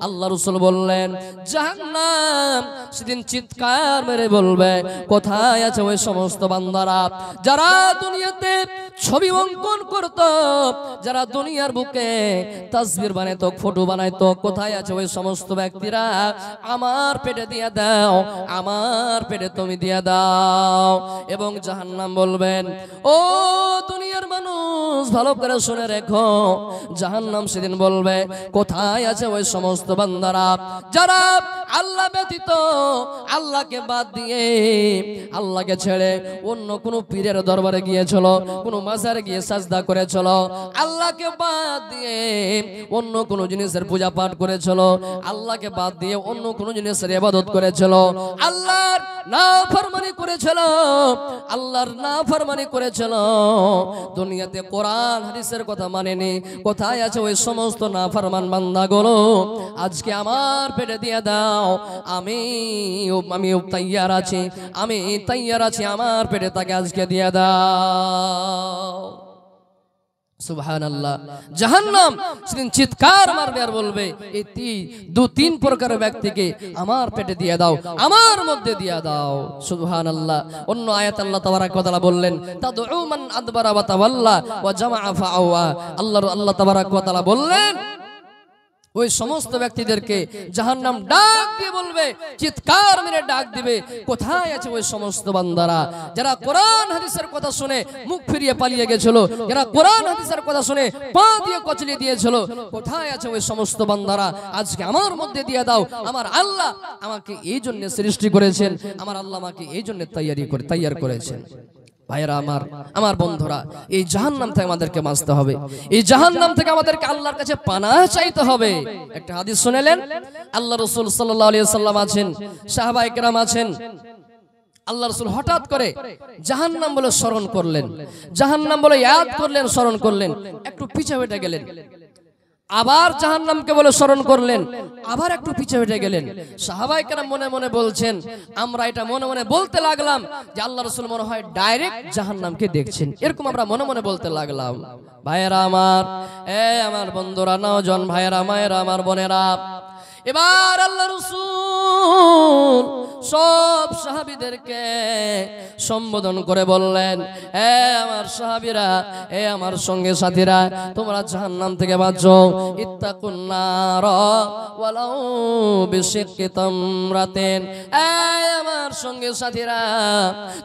আল্লাহ রাসূল বললেন জাহান্নাম সেদিন চিৎকার মেরে বলবে কোথায় আছে ওই সমস্ত বান্দারা যারা দুনিয়াতে ছবি অঙ্কন করত, যারা দুনিয়ার বুকে তাসবির বানাইতো, ফটো বানাইতো, কোথায় আছে ওই সমস্ত ব্যক্তিরা? আমার পেটে দিয়ে দাও, আমার পেটে তুমি দিয়ে দাও। এবং জাহান্নাম বলবেন ও দুনিয়ার মানুষ ভালো করে শুনে রেখো, জাহান্নাম সেদিন বলবে কোথায় আছে ওই সমস্ত বান্দারা যারা আল্লাহ ব্যতীত, আল্লাহকে বাদ দিয়ে, আল্লাহকে ছেড়ে অন্য কোন পীরের দরবারে গিয়েছিল, কোন মাজারে গিয়ে সাজদা করেছিল, আল্লাহকে বাদ দিয়ে অন্য কোন জিনিসের পূজা পাঠ করেছিল, আল্লাহকে বাদ দিয়ে অন্য কোন জিনিসের ইবাদত করেছিল, আল্লাহর নাফরমানি করেছিল, আল্লাহর নাফরমানি করেছিল, দুনিয়াতে কোরআন হাদিসের কথা মানেনি। কোথায় আছে ওই সমস্ত নাফরমান বান্দাগুলো? আজকে আমার পেটে দিয়ে দাও, আমি তৈয়ার আছি, আমি তৈয়ার আছি, আমার পেটে তাকে আজকে দিয়ে দাও। সুবহানাল্লাহ। জাহান্নাম সেদিন চিৎকার মারবে আর বলবে এই দু তিন প্রকারের ব্যক্তিকে আমার পেটে দিয়ে দাও, আমার মধ্যে দিয়ে দাও। সুবহানাল্লাহ। অন্য আয়াত আল্লাহ তাবারাক ওয়া তাআলা বললেন তাদউ মান আদবারা ওয়া তাওয়াল্লা ওয়া জামাআ ফাআওয়া। আল্লাহ তাবারাক ওয়া তাআলা বললেন ওই সমস্ত ব্যক্তিদেরকে জাহান্নাম ডাক দিয়ে বলবে, চিৎকার মেরে ডাক দিবে কোথায় আছে ওই সমস্ত বান্দারা যারা কোরআন হাদিসের কথা শুনে মুখ ফিরিয়ে পালিয়ে গেছিল, যারা কোরআন হাদিসের কথা শুনে পা দিয়ে কচলে দিয়েছিল, কোথায় আছে ওই সমস্ত বান্দারা? আজকে আমার মধ্যে দিয়ে দাও। আমার আল্লাহ আমাকে এই জন্য সৃষ্টি করেছেন, আমার আল্লাহ আমাকে এই জন্য তৈয়ার করেছেন। ভাইরা আমার বন্ধুরা, এই জাহান্নাম থেকে আমাদেরকে বাঁচতে হবে, এই জাহান্নাম থেকে আমাদেরকে আল্লাহর কাছে পানাহ চাইতে হবে। একটা হাদিস শুনেলেন, আল্লাহ রাসূল সাল্লাল্লাহু আলাইহি ওয়াসাল্লাম আছেন, সাহাবায়ে কেরাম আছেন, আল্লাহ রাসূল হঠাৎ করে জাহান্নাম বলে স্মরণ করলেন, জাহান্নাম বলে ইয়াদ করলেন, স্মরণ করলেন, একটু পিছে হটে গেলেন, আবার জাহান্নামকে বলে স্মরণ করলেন, আবার একটু পিছে হটে গেলেন। সাহাবায়ে কেরাম মনে মনে বলছেন, আমরা এটা মনে মনে বলতে লাগলাম যে আল্লাহ রাসূল মনে হয় ডাইরেক্ট জাহান্নামকে দেখছেন, এরকম আমরা মনে মনে বলতে লাগলাম। ভাইয়েরা আমার, আমার বন্ধুরা, নওজোয়ান ভাইয়েরা, মায়েরা, আমার বোনেরা, এবার আল্লাহ রাসূল সব সাহাবীদেরকে সম্বোধন করে বললেন, আমার সাহাবীরা, আমার সঙ্গে সাথীরা, তোমরা জাহান্নাম থেকে বাঁচো। ইত্তাকুন নার ওয়ালাউ বিশিক্কি তামরাতিন। আমার সঙ্গে সাথীরা,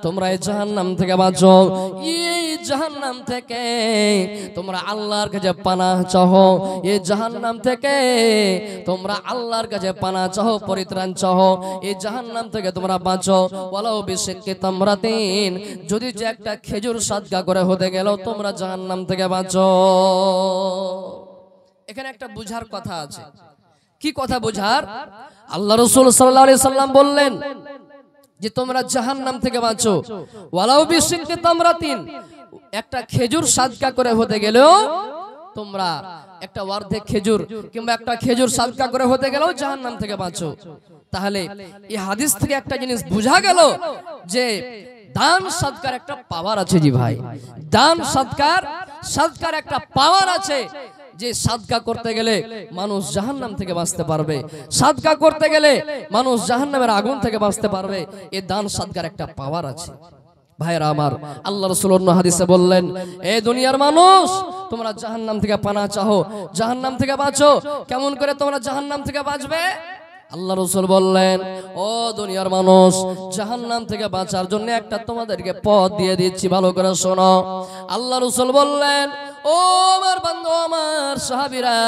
তোমরা এই জাহান্নাম থেকে বাঁচো, এই জাহান্নাম থেকে তোমরা আল্লাহর কাছে পানাহ চাও, এই জাহান্নাম থেকে তোমরা আল্লাহর কাছে পানাহ চাও, পরিত্রাণ চাও, এই জাহান্নাম থেকে তোমরা বাঁচো। ওয়ালাউ বিশিক্কি তামরাতিন, যদি যে একটা খেজুর সাদকা করে হতে গেল তোমরা জাহান্নাম থেকে বাঁচো। এখানে একটা বুঝার কথা আছে। কি কথা বুঝার? আল্লাহ রাসূল সাল্লাল্লাহু আলাইহি সাল্লাম বললেন যে তোমরা জাহান্নাম থেকে বাঁচো, ওয়ালাউ বিশিক্কি তামরাতিন, একটা খেজুর সাদকা করে হতে গেলেও তোমরা, একটা অর্ধেক খেজুর কিংবা একটা খেজুর সাদকা করে হতে গেলেও জাহান্নাম থেকে বাঁচো। তাহলে এই হাদিস থেকে একটা জিনিস বোঝা গেল যে দান সাদকার একটা পাওয়ার আছে। জি ভাই, দান সাদকার একটা পাওয়ার আছে, যে সাদকা করতে গেলে মানুষ জাহান্নাম থেকে বাঁচতে পারবে, সাদকা করতে গেলে মানুষ জাহান্নামের আগুন থেকে বাঁচতে পারবে। এই দান সাদকার একটা পাওয়ার আছে। ভাইরা আমার, আল্লাহ রাসূল অন্য হাদিসে বললেন, এ দুনিয়ার মানুষ, তোমরা জাহান্নাম থেকে পানাহ চাও, জাহান্নাম থেকে বাঁচো। কেমন করে তোমরা জাহান্নাম থেকে বাঁচবে? আল্লাহ রাসূল বললেন, ও দুনিয়ার মানুষ, জাহান্নাম থেকে বাঁচার জন্য একটা তোমাদেরকে পথ দিয়ে দিচ্ছি, ভালো করে শোনো। আল্লাহ রাসূল বললেন, ও আমার বান্দা, আমার সাহাবীরা,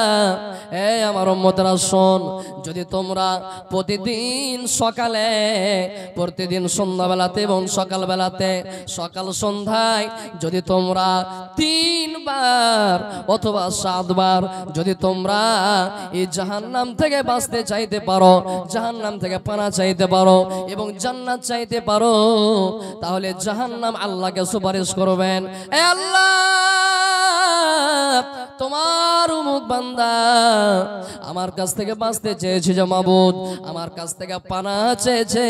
আমার উম্মতেরা, শোন, যদি তোমরা প্রতিদিন সকালে, প্রতিদিন সন্ধ্যাবেলাতে এবং সকালবেলাতে, সকাল সন্ধ্যায় যদি তোমরা 3 বার অথবা 7 বার যদি তোমরা এই জাহান্নাম থেকে বাঁচতে চাইতে পারো, জাহান্নাম থেকে পানাহ চাইতে পারো এবং জান্নাত চাইতে পারো, তাহলে জাহান্নাম আল্লাহকে সুপারিশ করবেন, এ আল্লাহ, তোমার অমুক বান্দা আমার কাছ থেকে বাঁচতে চেয়েছে যে মাবুদ, আমার কাছ থেকে পানা চেয়েছে,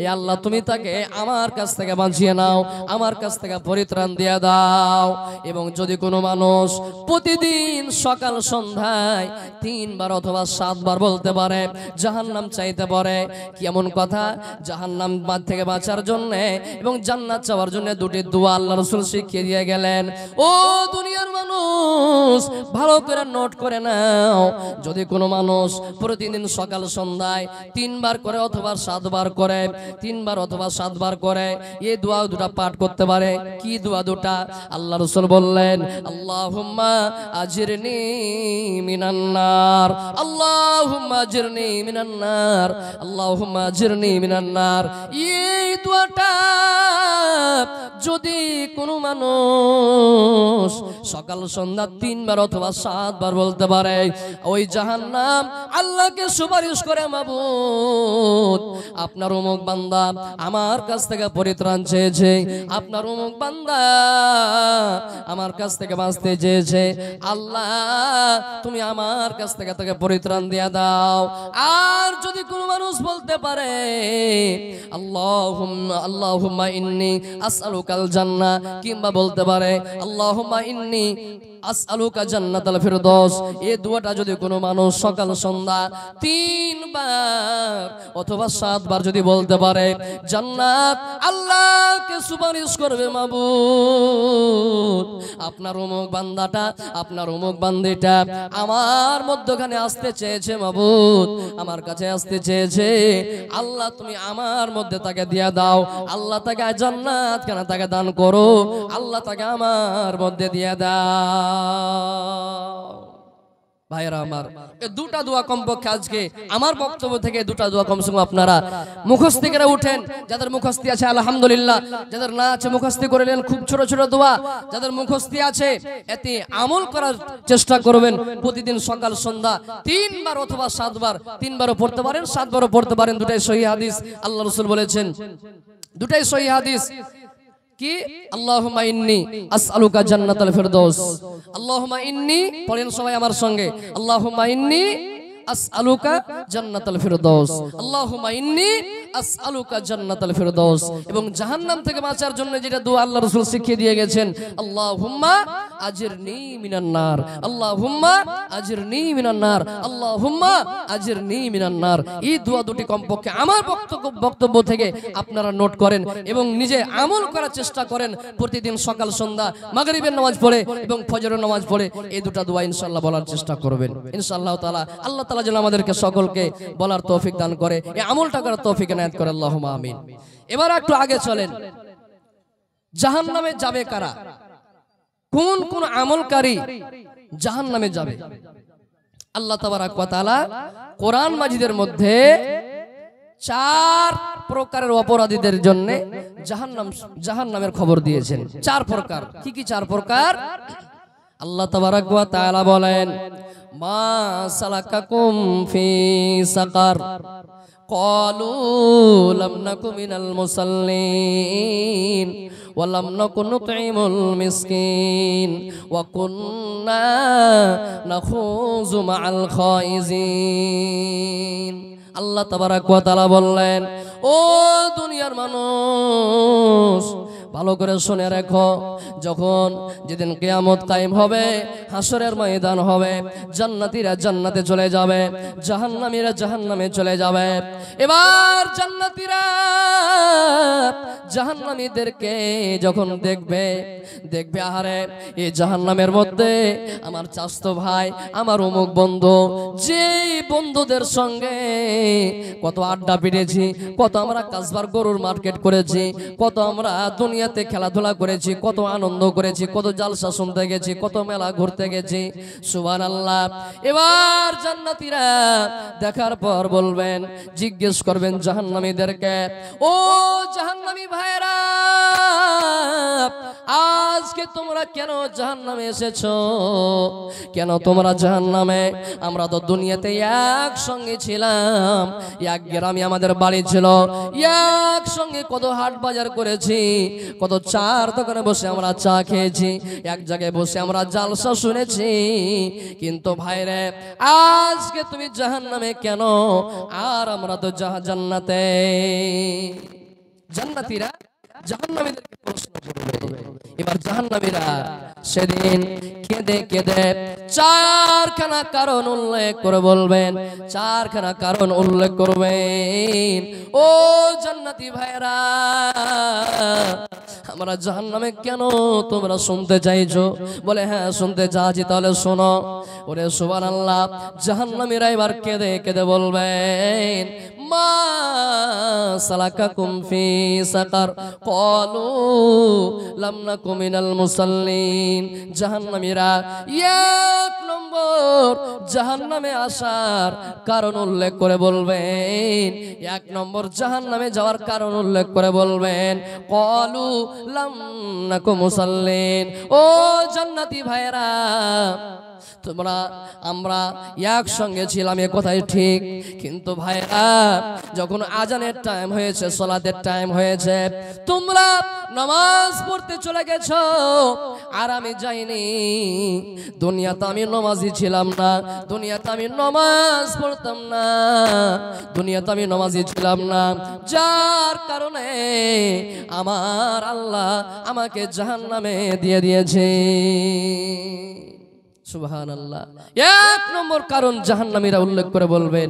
এ আল্লাহ তুমি তাকে আমার কাছ থেকে বাঁচিয়ে নাও, আমার কাছ থেকে পরিত্রাণ দিয়ে দাও। এবং যদি কোনো মানুষ প্রতিদিন সকাল সন্ধ্যায় 3 বার অথবা 7 বার বলতে পারে, জাহান্নাম চাইতে পারে, কেমন কথা, জাহান্নাম থেকে বাঁচার জন্য এবং জান্নাত চাওয়ার জন্য 2টি দোয়া আল্লাহ রাসূল শিখিয়ে দিয়ে গেলেন। ও দুনিয়ার মানুষ, ভালো করে নোট করে নাও। যদি কোনো মানুষ প্রতিদিন সকাল সন্ধ্যায় 3 বার করে অথবা 7 বার করে, 3 বার অথবা 7 বার করে এই দোয়া দুটো পাঠ করতে পারে। কি দোয়া দুটা? আল্লাহ রাসূল বললেন, আল্লাহুম্মা আজিরনি মিনান নার, আল্লাহুম্মা আজিরনি মিনান নার, আল্লাহুম্মা আজিরনি মিনান নার। এই দোয়াটা যদি কোনো মানুষ সকাল সন্ধ্যা 3 বার অথবা 7 বার বলতে পারে, ওই জাহান্নাম আল্লাহকে সুপারিশ করে, মাবুদ আপনার অমুক বান্দা আমার কাছ থেকে পরিত্রাণ চেয়েছে, আপনার অমুক বান্দা আমার কাছ থেকে বাঁচতে চেয়েছে, আল্লাহ তুমি আমার কাছ থেকে তাকে পরিত্রাণ দিয়ে দাও। আর যদি কোনো মানুষ বলতে পারে, আল্লাহুম্মা ইন্নী আসআলুকাল জান্নাহ, কিংবা বলতে পারে আল্লাহুম্মা ইন্নী আসআলুকা জান্নাতাল ফিরদাউস, এই দোয়াটা যদি কোনো মানুষ সকাল সন্ধ্যা 3 বার অথবা 7 বার যদি বলতে পারে, জান্নাত আল্লাহকে সুপারিশ করবে, মাবুদ আপনার অমুক বান্দাটা, আপনার অমুক বান্দিটা আমার মধ্যখানে আসতে চেয়েছে, মাবুদ আমার কাছে আসতে চেয়েছে, আল্লাহ তুমি আমার মধ্যে তাকে দিয়ে দাও, আল্লাহ তাকে জান্নাত কেন তাকে দান করো, আল্লাহ তাকে আমার মধ্যে দিয়ে দাও। ভাইরা আমার, এই 2টা দোয়া কমপক্ষে আজকে আমার বক্তব্য থেকে 2টা দোয়া কমসে কম আপনারা মুখস্থ করে উঠেন। যাদের মুখস্থি আছে আলহামদুলিল্লাহ, যাদের না আছে মুখস্থি করে নেন। খুব ছোট ছোট দোয়া, যাদের মুখস্থি আছে এতে আমল করার চেষ্টা করবেন। প্রতিদিন সকাল সন্ধ্যা 3 বার অথবা 7 বার, 3 বারও পড়তে পারেন, 7 বারও পড়তে পারেন। 2টাই সহিহ হাদিস, আল্লাহ রাসূল বলেছেন, 2টাই সহিহ হাদিস। কি? আল্লাহুম্মা ইন্নী আসআলুকা জান্নাতাল ফিরদাউস, আল্লাহুম্মা ইন্নী, পড়েন সবাই আমার সঙ্গে, আল্লাহুম্মা ইন্নী আসআলুকা জান্নাতাল ফিরদাউস, আল্লাহুম্মা ইন্নী আসআলুকা জান্নাতাল ফিরদাউস। এবং জাহান্নাম থেকে বাঁচার জন্য যেটা দোয়া আল্লাহ রাসূল শিখিয়ে দিয়ে গেছেন, আল্লাহুম্মা আজিরনি মিনান নার, আল্লাহুম্মা আজিরনি মিনান নার, আল্লাহুম্মা আজিরনি মিনান নার। এই দোয়া 2টি কমপক্ষে আমার বক্তব্য থেকে আপনারা নোট করেন এবং নিজে আমল করার চেষ্টা করেন। প্রতিদিন সকাল সন্ধ্যা মাগরিবের নামাজ পড়ে এবং ফজরের নামাজ পড়ে এই 2টা দোয়া ইনশাআল্লাহ বলার চেষ্টা করবেন। ইনশাআল্লাহ তাআলা আল্লাহ তাআলা যেন আমাদেরকে সকলকে বলার তৌফিক দান করে, এই আমলটা করার তৌফিক এনায়েত করে, আল্লাহুম্মা আমিন। এবার একটু আগে চলেন, জাহান্নামে যাবে কারা? কোন কোন আমলকারী জাহান্নামে যাবে? আল্লাহ তাবারাক ওয়া তাআলা কোরআন মাজিদের মধ্যে 4 প্রকারের অপরাধীদের জন্য জাহান্নামের খবর দিয়েছেন। 4 প্রকার। কি কি 4 প্রকার? আল্লাহ তাবারাক ওয়া তাআলা বলেন, মা সালাকাকুম ফি সাকার, ক্বালু লাম নাকু মিনাল মুসাল্লিন ওয়া লাম নাকু নুতঈমুল মিসকিন ওয়া কুন্না নাখুযু মাআল খাইজিন। আল্লাহ তাবারাক ওয়া তাআলা বললেন, ও দুনিয়ার মানুষ, ভালো করে শুনে রাখো, যখন যেদিন কিয়ামত কায়েম হবে, হাসরের ময়দান হবে, জান্নাতীরা জান্নাতে চলে যাবে, জাহান্নামীরা জাহান্নামে চলে যাবে। এবার জান্নাতীরা জাহান্নামীদেরকে যখন দেখবে, আহারে এই জাহান্নামের মধ্যে আমার চাচতো ভাই, আমার অমুক বন্ধু, যেই বন্ধুদের সঙ্গে কত আড্ডা পিটেছি, কত আমরা কাসবার গরুর মার্কেট করেছি, কত আমরা দুনিয়াতে খেলাধুলা করেছি, কত আনন্দ করেছি, কত জালসা শুনতে গেছি, কত মেলা ঘুরতে গেছি, সুবহানাল্লাহ। এবার জান্নাতীরা দেখার পর বলবেন, জিজ্ঞেস করবেন জাহান্নামীদেরকে, ও জাহান্নামী ভাইরা, আজ আজকে তোমরা কেন জাহান্নামে এসেছো, কেন তোমরা জাহান্নামে? আমরা তো দুনিয়াতে একসঙ্গে ছিলাম, এক গ্রামে আমাদের বাড়ি ছিল, একসঙ্গে কত হাট বাজার করেছি, কত চার দোকানে বসে আমরা চা খেয়েছি, এক জায়গায় বসে আমরা জালসা শুনেছি। কিন্তু ভাইরে আজকে তুমি জাহান্নামে কেন, আর আমরা তো জান্নাতে। জান্নাতীরা জাহান্নামীদেরকে প্রশ্ন করবে। এবার জাহান্নামীরা সেদিন কেঁদে কেঁদে চারখানা কারণ উল্লেখ করে বলবেন, চারখানা কারণ উল্লেখ করবেন। ও জান্নাতি ভাইরা, আমরা জাহান্নামে কেন তোমরা শুনতে চাইছো? বলে হ্যাঁ শুনতে চাচ্ছি। তাহলে শোনো। ওরে সুবহানাল্লাহ, জাহান্নামীরা এবার কেঁদে কেঁদে বলবেন, মা সালাকাকুম ফি সাকার ক্বালু লাম নাকু মিনাল মুসাল্লিন। জাহান্নামীরা এক নম্বর জাহান্নামে আসার কারণ উল্লেখ করে বলবেন, এক নম্বর জাহান্নামে যাওয়ার কারণ উল্লেখ করে বলবেন, ক্বালু লাম নাকু মুসাল্লিন। ও জান্নাতি ভাইরা, তোমরা আমরা একসঙ্গে ছিলাম এ কথাই ঠিক, কিন্তু ভাইরা যখন আজানের টাইম হয়েছে, সালাতের টাইম হয়েছে, তোমরা নামাজ পড়তে চলে গেছো আর আমি যাইনি। দুনিয়াতে আমি নামাজি ছিলাম না, দুনিয়াতে আমি নামাজ পড়তাম না, দুনিয়াতে আমি নামাজি ছিলাম না, যার কারণে আমার আল্লাহ আমাকে জাহান্নামে দিয়ে দিয়েছে। সুবহানাল্লাহ। এক নম্বর কারণ জাহান্নামীরা উল্লেখ করে বলবেন,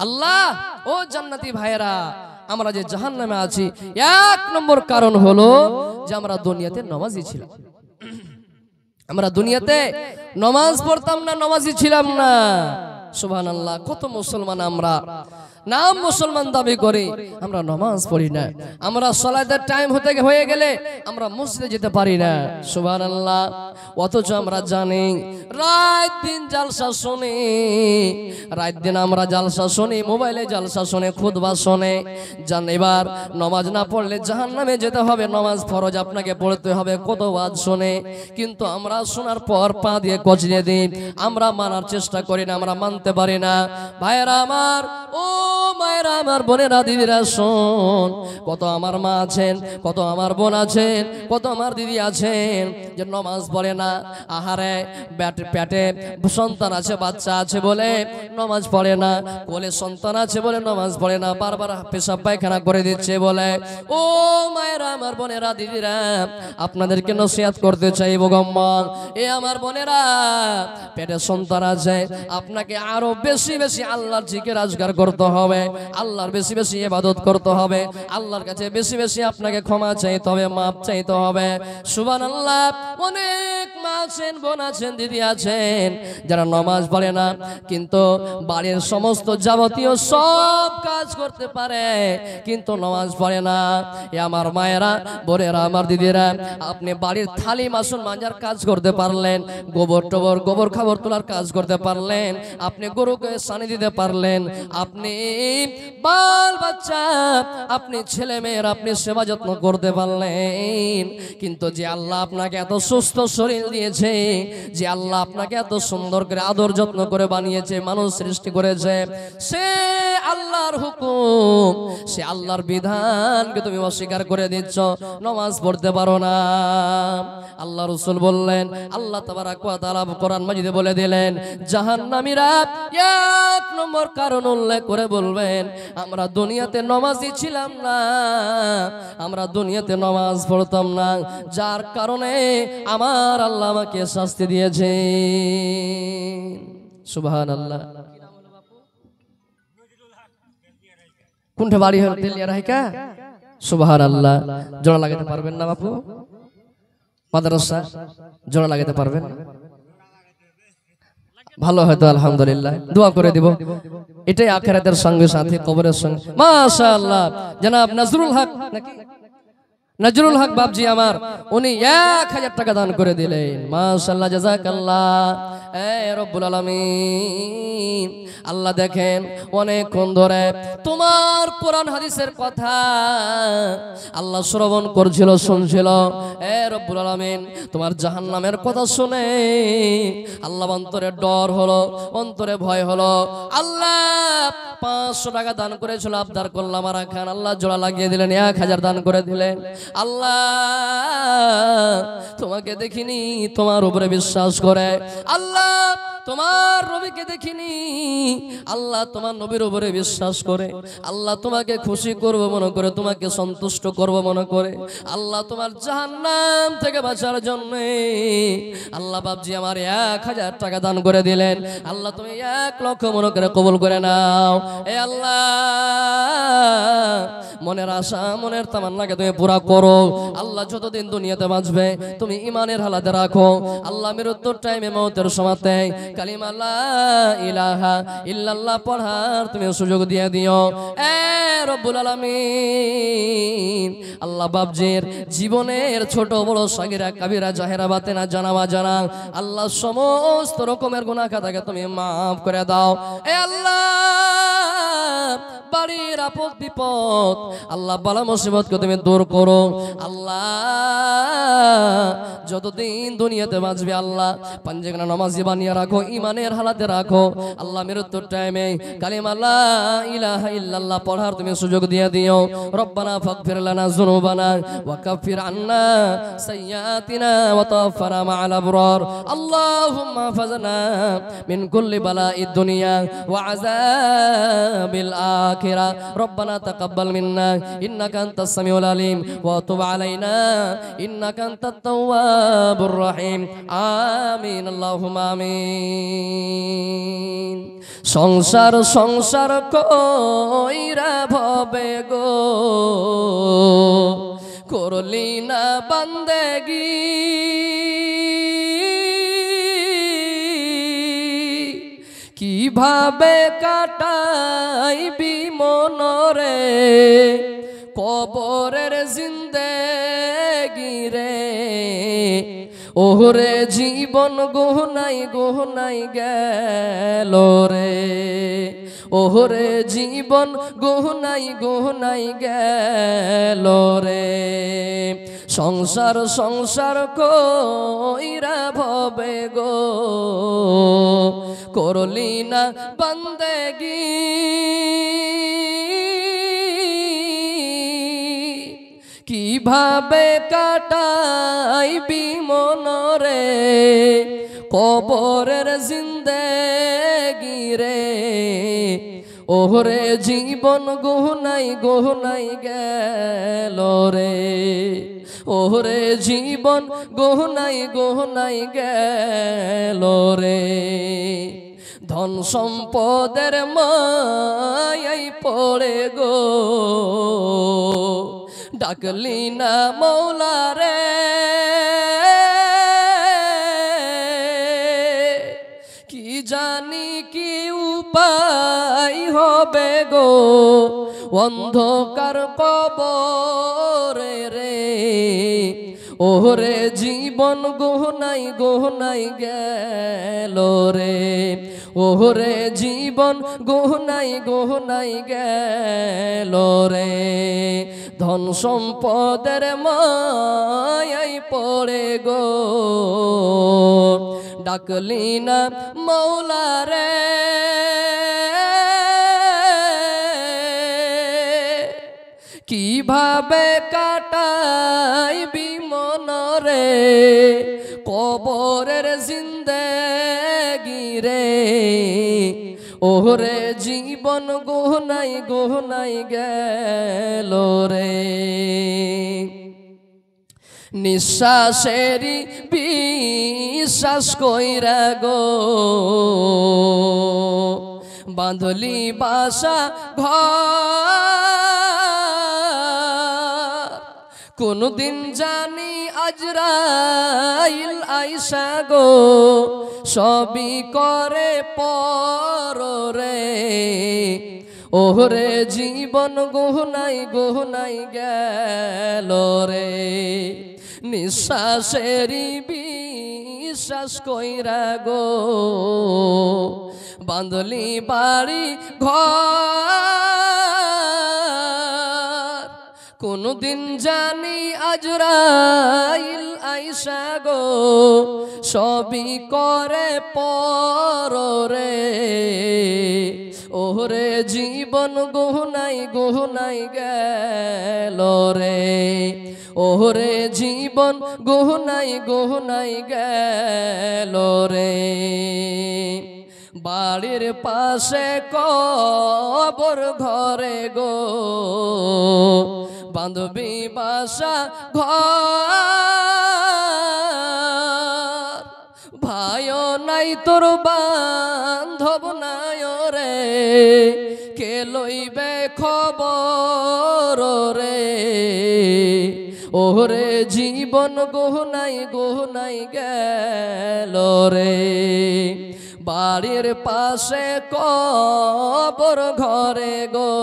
আল্লাহ ও জান্নাতি ভাইরা, আমরা যে জাহান্নামে আছি এক নম্বর কারণ হলো যে আমরা দুনিয়াতে নামাজি ছিলাম, আমরা দুনিয়াতে নামাজ পড়তাম না, নামাজি ছিলাম না। সুবহানাল্লাহ। কত মুসলমান আমরা নাম মুসলমান দাবি করি, আমরা নামাজ পড়ি না, আমরা সালাতের টাইম হয়ে গেলে আমরা মসজিদে যেতে পারি না। সুবহানাল্লাহ। অথচ আমরা জানি রাত দিন জালসা শুনি, রাত দিন আমরা জালসা শুনি, মোবাইলে জালসা শুনে, খুতবা শুনে। জান এবার নামাজ না পড়লে জাহান্নামে যেতে হবে, নামাজ ফরজ আপনাকে পড়তে হবে, কত ওয়াজ শুনে, কিন্তু আমরা শোনার পর পা দিয়ে কচড়ে দিই, আমরা মানার চেষ্টা করি না, আমরা মানতে পারি না। ভাইরা আমার, ও মায়েরা আমার, বোনেরা দিদিরা শোন, কত আমার মা আছেন, কত আমার বোন আছেন, কত আমার দিদি আছেন যে নামাজ পড়ে না। আহারে পেটে সন্তান আছে, বাচ্চা আছে বলে নামাজ পড়ে না, কোলে সন্তান আছে বলে নামাজ পড়ে না, বারবার পেশাব পায়খানা করে দিচ্ছে বলে। ও মায়েরা আমার, বোনেরা দিদিরা, আপনাদেরকে নসিহত করতে চাইবো গম্মা, এ আমার বোনেরা, পেটে সন্তান আছে, আপনাকে আরো বেশি বেশি আল্লাহর জিকির আজকার করতে হবে, আল্লাহর বেশি বেশি ইবাদত করতে হবে, আল্লাহর কাছে বেশি বেশি আপনাকে ক্ষমা চাইতে হবে, মাপ চাইতে হবে। সুবহানাল্লাহ। অনেক মা আছেন, বোন আছেন, দিদি আছেন যারা নামাজ পড়ে না, কিন্তু বাড়ির সমস্ত যাবতীয় সব কাজ করতে পারে, কিন্তু নামাজ পড়ে না। এ আমার মায়েরা, বোনেরা, আমার দিদিরা, আপনি বাড়ির থালি বাসন মাজার কাজ করতে পারলেন, গোবর খাবার তোলার কাজ করতে পারলেন, আপনি গরুকে সানি দিতে পারলেন, আপনি বাল বাচ্চা, আপনি ছেলে মেয়ের আপনি সেবা যত্ন করতে পারলেন, কিন্তু যে আল্লাহ আপনাকে এত সুস্থ শরীর দিয়েছে, যে আল্লাহ আপনাকে এত সুন্দর করে আদর যত্ন করে বানিয়েছে, মানুষ সৃষ্টি করেছে, সে আল্লাহর হুকুম, সে আল্লাহর বিধানকে তুমি অস্বীকার করে দিচ্ছ, নামাজ পড়তে পারো না। আল্লাহ রাসূল বললেন, আল্লাহ তাবারাক ওয়া তাআলা কোরআন মাজিদে বলে দিলেন, জাহান্নামীরা এক নম্বর কারণ উল্লেখ করে বলবেন, আমরা দুনিয়াতে নামাজি ছিলাম না, আমরা দুনিয়াতে নামাজ পড়তাম না, যার কারণে আমার আল্লাহ আমাকে শাস্তি দিয়েছে। সুবহানাল্লাহ। কোনটা বাড়ি হল? তেলিয়া রাহিকা। সুবহানাল্লাহ। জোড়া লাগাতে পারবেন না বাপু? মাদ্রাসা জোড়া লাগাতে পারবেন? ভালো হয়তো, আলহামদুলিল্লাহ, দোয়া করে দিব। এটাই আখিরাতের সঙ্গে সাথে কবরের সঙ্গে। মাশাআল্লাহ। জনাব নজরুল হক নাকি নজরুল হক বাবজি আমার উনি 1000 টাকা দান করে দিলেন। মাশাআল্লাহ, জাযাকাল্লাহ। এ রব্বুল আলামিন, আল্লাহ দেখেন অনেকক্ষণ ধরে তোমার কোরআন হাদিসের কথা আল্লাহ শ্রবণ করছিল, শুনছিল। এ রব্বুল আলামিন, তোমার জাহান্নামের কথা শুনে আল্লাহ অন্তরে ডর হলো, অন্তরে ভয় হলো। আল্লাহ 500 টাকা দান করেছিল, আবদার করলাম আর খান, আল্লাহ জোড়া লাগিয়ে দিলেন, 1000 দান করে দিলেন। আল্লাহ তোমাকে দেখিনি, তোমার উপরে বিশ্বাস করে। আল্লাহ তোমার নবীকে দেখিনি, আল্লাহ তোমার নবীর উপরে বিশ্বাস করে। আল্লাহ তোমাকে খুশি করব মনে করে, তোমাকে সন্তুষ্ট করব মনে করে। আল্লাহ তোমার জাহান্নাম থেকে বাঁচার জন্য আল্লাহ বাবজি আমার 1000 টাকা দান করে দিলেন। আল্লাহ তুমি 1 লক্ষ মনে করে কবুল করে নাও। এ আল্লাহ, মনের আশা মনের তামান্নাকে তুমি পুরা করো। আল্লাহ যতদিন দুনিয়াতে বাঁচবে তুমি ইমানের হালাতে রাখো। আল্লাহ মৃত্যুর টাইমে মওতের সময়তে কালিমা লা ইলাহা ইল্লাল্লাহ পড়ার তুমি সুযোগ দিয়ে দিও। এ রব্বুল আলামিন, আল্লাহ বাবজির জীবনের ছোট বড় সাগিরা কাবিরা জাহেরা বাতেনা জানা অজানা আল্লাহ সমস্ত রকমের গুনাহ খাতাকে তুমি মাফ করে দাও। এ আল্লাহ, বাড়ির আপদ বিপদ আল্লাহ বালা মুসিবতকে তুমি দূর করো। আল্লাহ যতদিন দুনিয়াতে বাঁচবে আল্লাহ পাঞ্জেগানা নামাজি বানিয়ে রাখো, ইমানের হালাতে রাখো। আল্লাহ মৃত্যুর টাইমে কালিমা লা ইলাহা ইল্লাল্লাহ পড়ার তুমি সুযোগ দিয়ে দিও। রব্বানা ফাগফির লানা যুনুবানা ওয়া কাফির আন্না সাইয়্যাতিনা ওয়া তাওফানা মা'আল আবরার। আল্লাহুম্মা হাফিজনা মিন কুল্লি বালাইদ দুনিয়া ওয়া আযাবিল আখিরা। রব্বানা তাকাব্বাল মিন্না ইন্নাকা আনতাস সামিউল আলিম ওয়া তুব আলাইনা ইন্নাকা আনতাত তাওয়াবুর রহিম। আমিন, আল্লাহুম্মা আমিন। সংসার সংসার কইরা ভবে গো করলি না বান্দেগি, কিভাবে কাটাইবি মনরে কবরের জিন্দেগি রে। ওরে জীবন গহনাই গহনাই গেল রে, ওরে জীবন গহনাই গহনাই গেল রে। সংসার সংসার কইরা ভবে গো করলি না বান্দেগি, কিভাবে কাটাইবি মনরে কবরের জিন্দেগি রে। ওরে জীবন গহনাই গহনাই গেল রে, ওরে জীবন গহনাই গহনাই গেল রে। ধন সম্পদের মায়াই পড়ে গো ডাকলি না মৌলা রে। কি জানি কি উপায় হবে গো অন্ধকার কবরে রে। ওরে জীবন গহনাই গহনাই গেল রে, ওরে জীবন গহনাই গহনাই গেল রে। ধন সম্পদের মায়াই পড়ে গো ডাকলি না মৌলা রে। কিভাবে কাটাইবি মনরে কবরের জিন্দেগি রে। ওরে জীবন গহনাই গহনাই গেল রে। নিঃশ্বাসেরই বিশ্বাস কইরা গো বাঁধলি বাসা ঘর। কোনদিন জানি আজরাইল আইসা গো সবই করে পর রে। ওরে জীবন গহনাই গেল রে নিঃশ্বাসেরই বিশ্বাস কইরা গো বাঁধলি বাড়ি ঘর কোনদিন জানি আজরাইল আইসা গো সবই করে পরে ওরে জীবন গহনাই গেল রে ওরে জীবন গহনাই গেল রে বাড়ির পাশে কবর ঘরে গো বান্ধবী বাসা ঘর ভাইও নাই তোর বান্ধব নাই রে কে লইবে খবর রে ওরে জীবন গহনাই গেল রে বাড়ির পাশে কবর ঘরে গো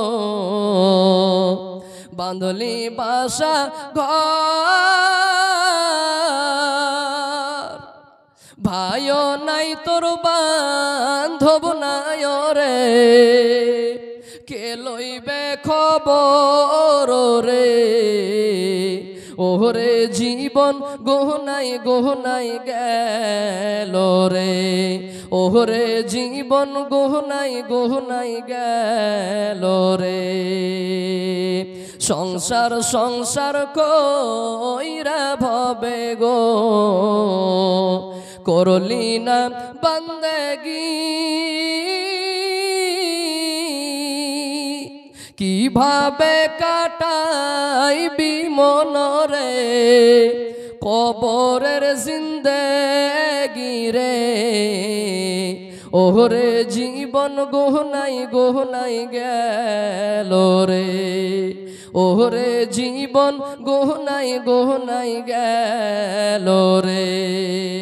বাঁধলি বাসা ঘর ভাইও নাই তোর বান্ধব নাই রে কে লইবে খবর রে ওরে জীবন গহনাই গেল রে ওরে জীবন গহনাই গেল রে সংসার কইরা ভবে গো করলি না বান্দেগি কিভাবে কাটাইবি মনরে কবরের জিন্দেগি রে ওরে জীবন গহনাই গেল রে ওরে জীবন গহনাই গেল রে।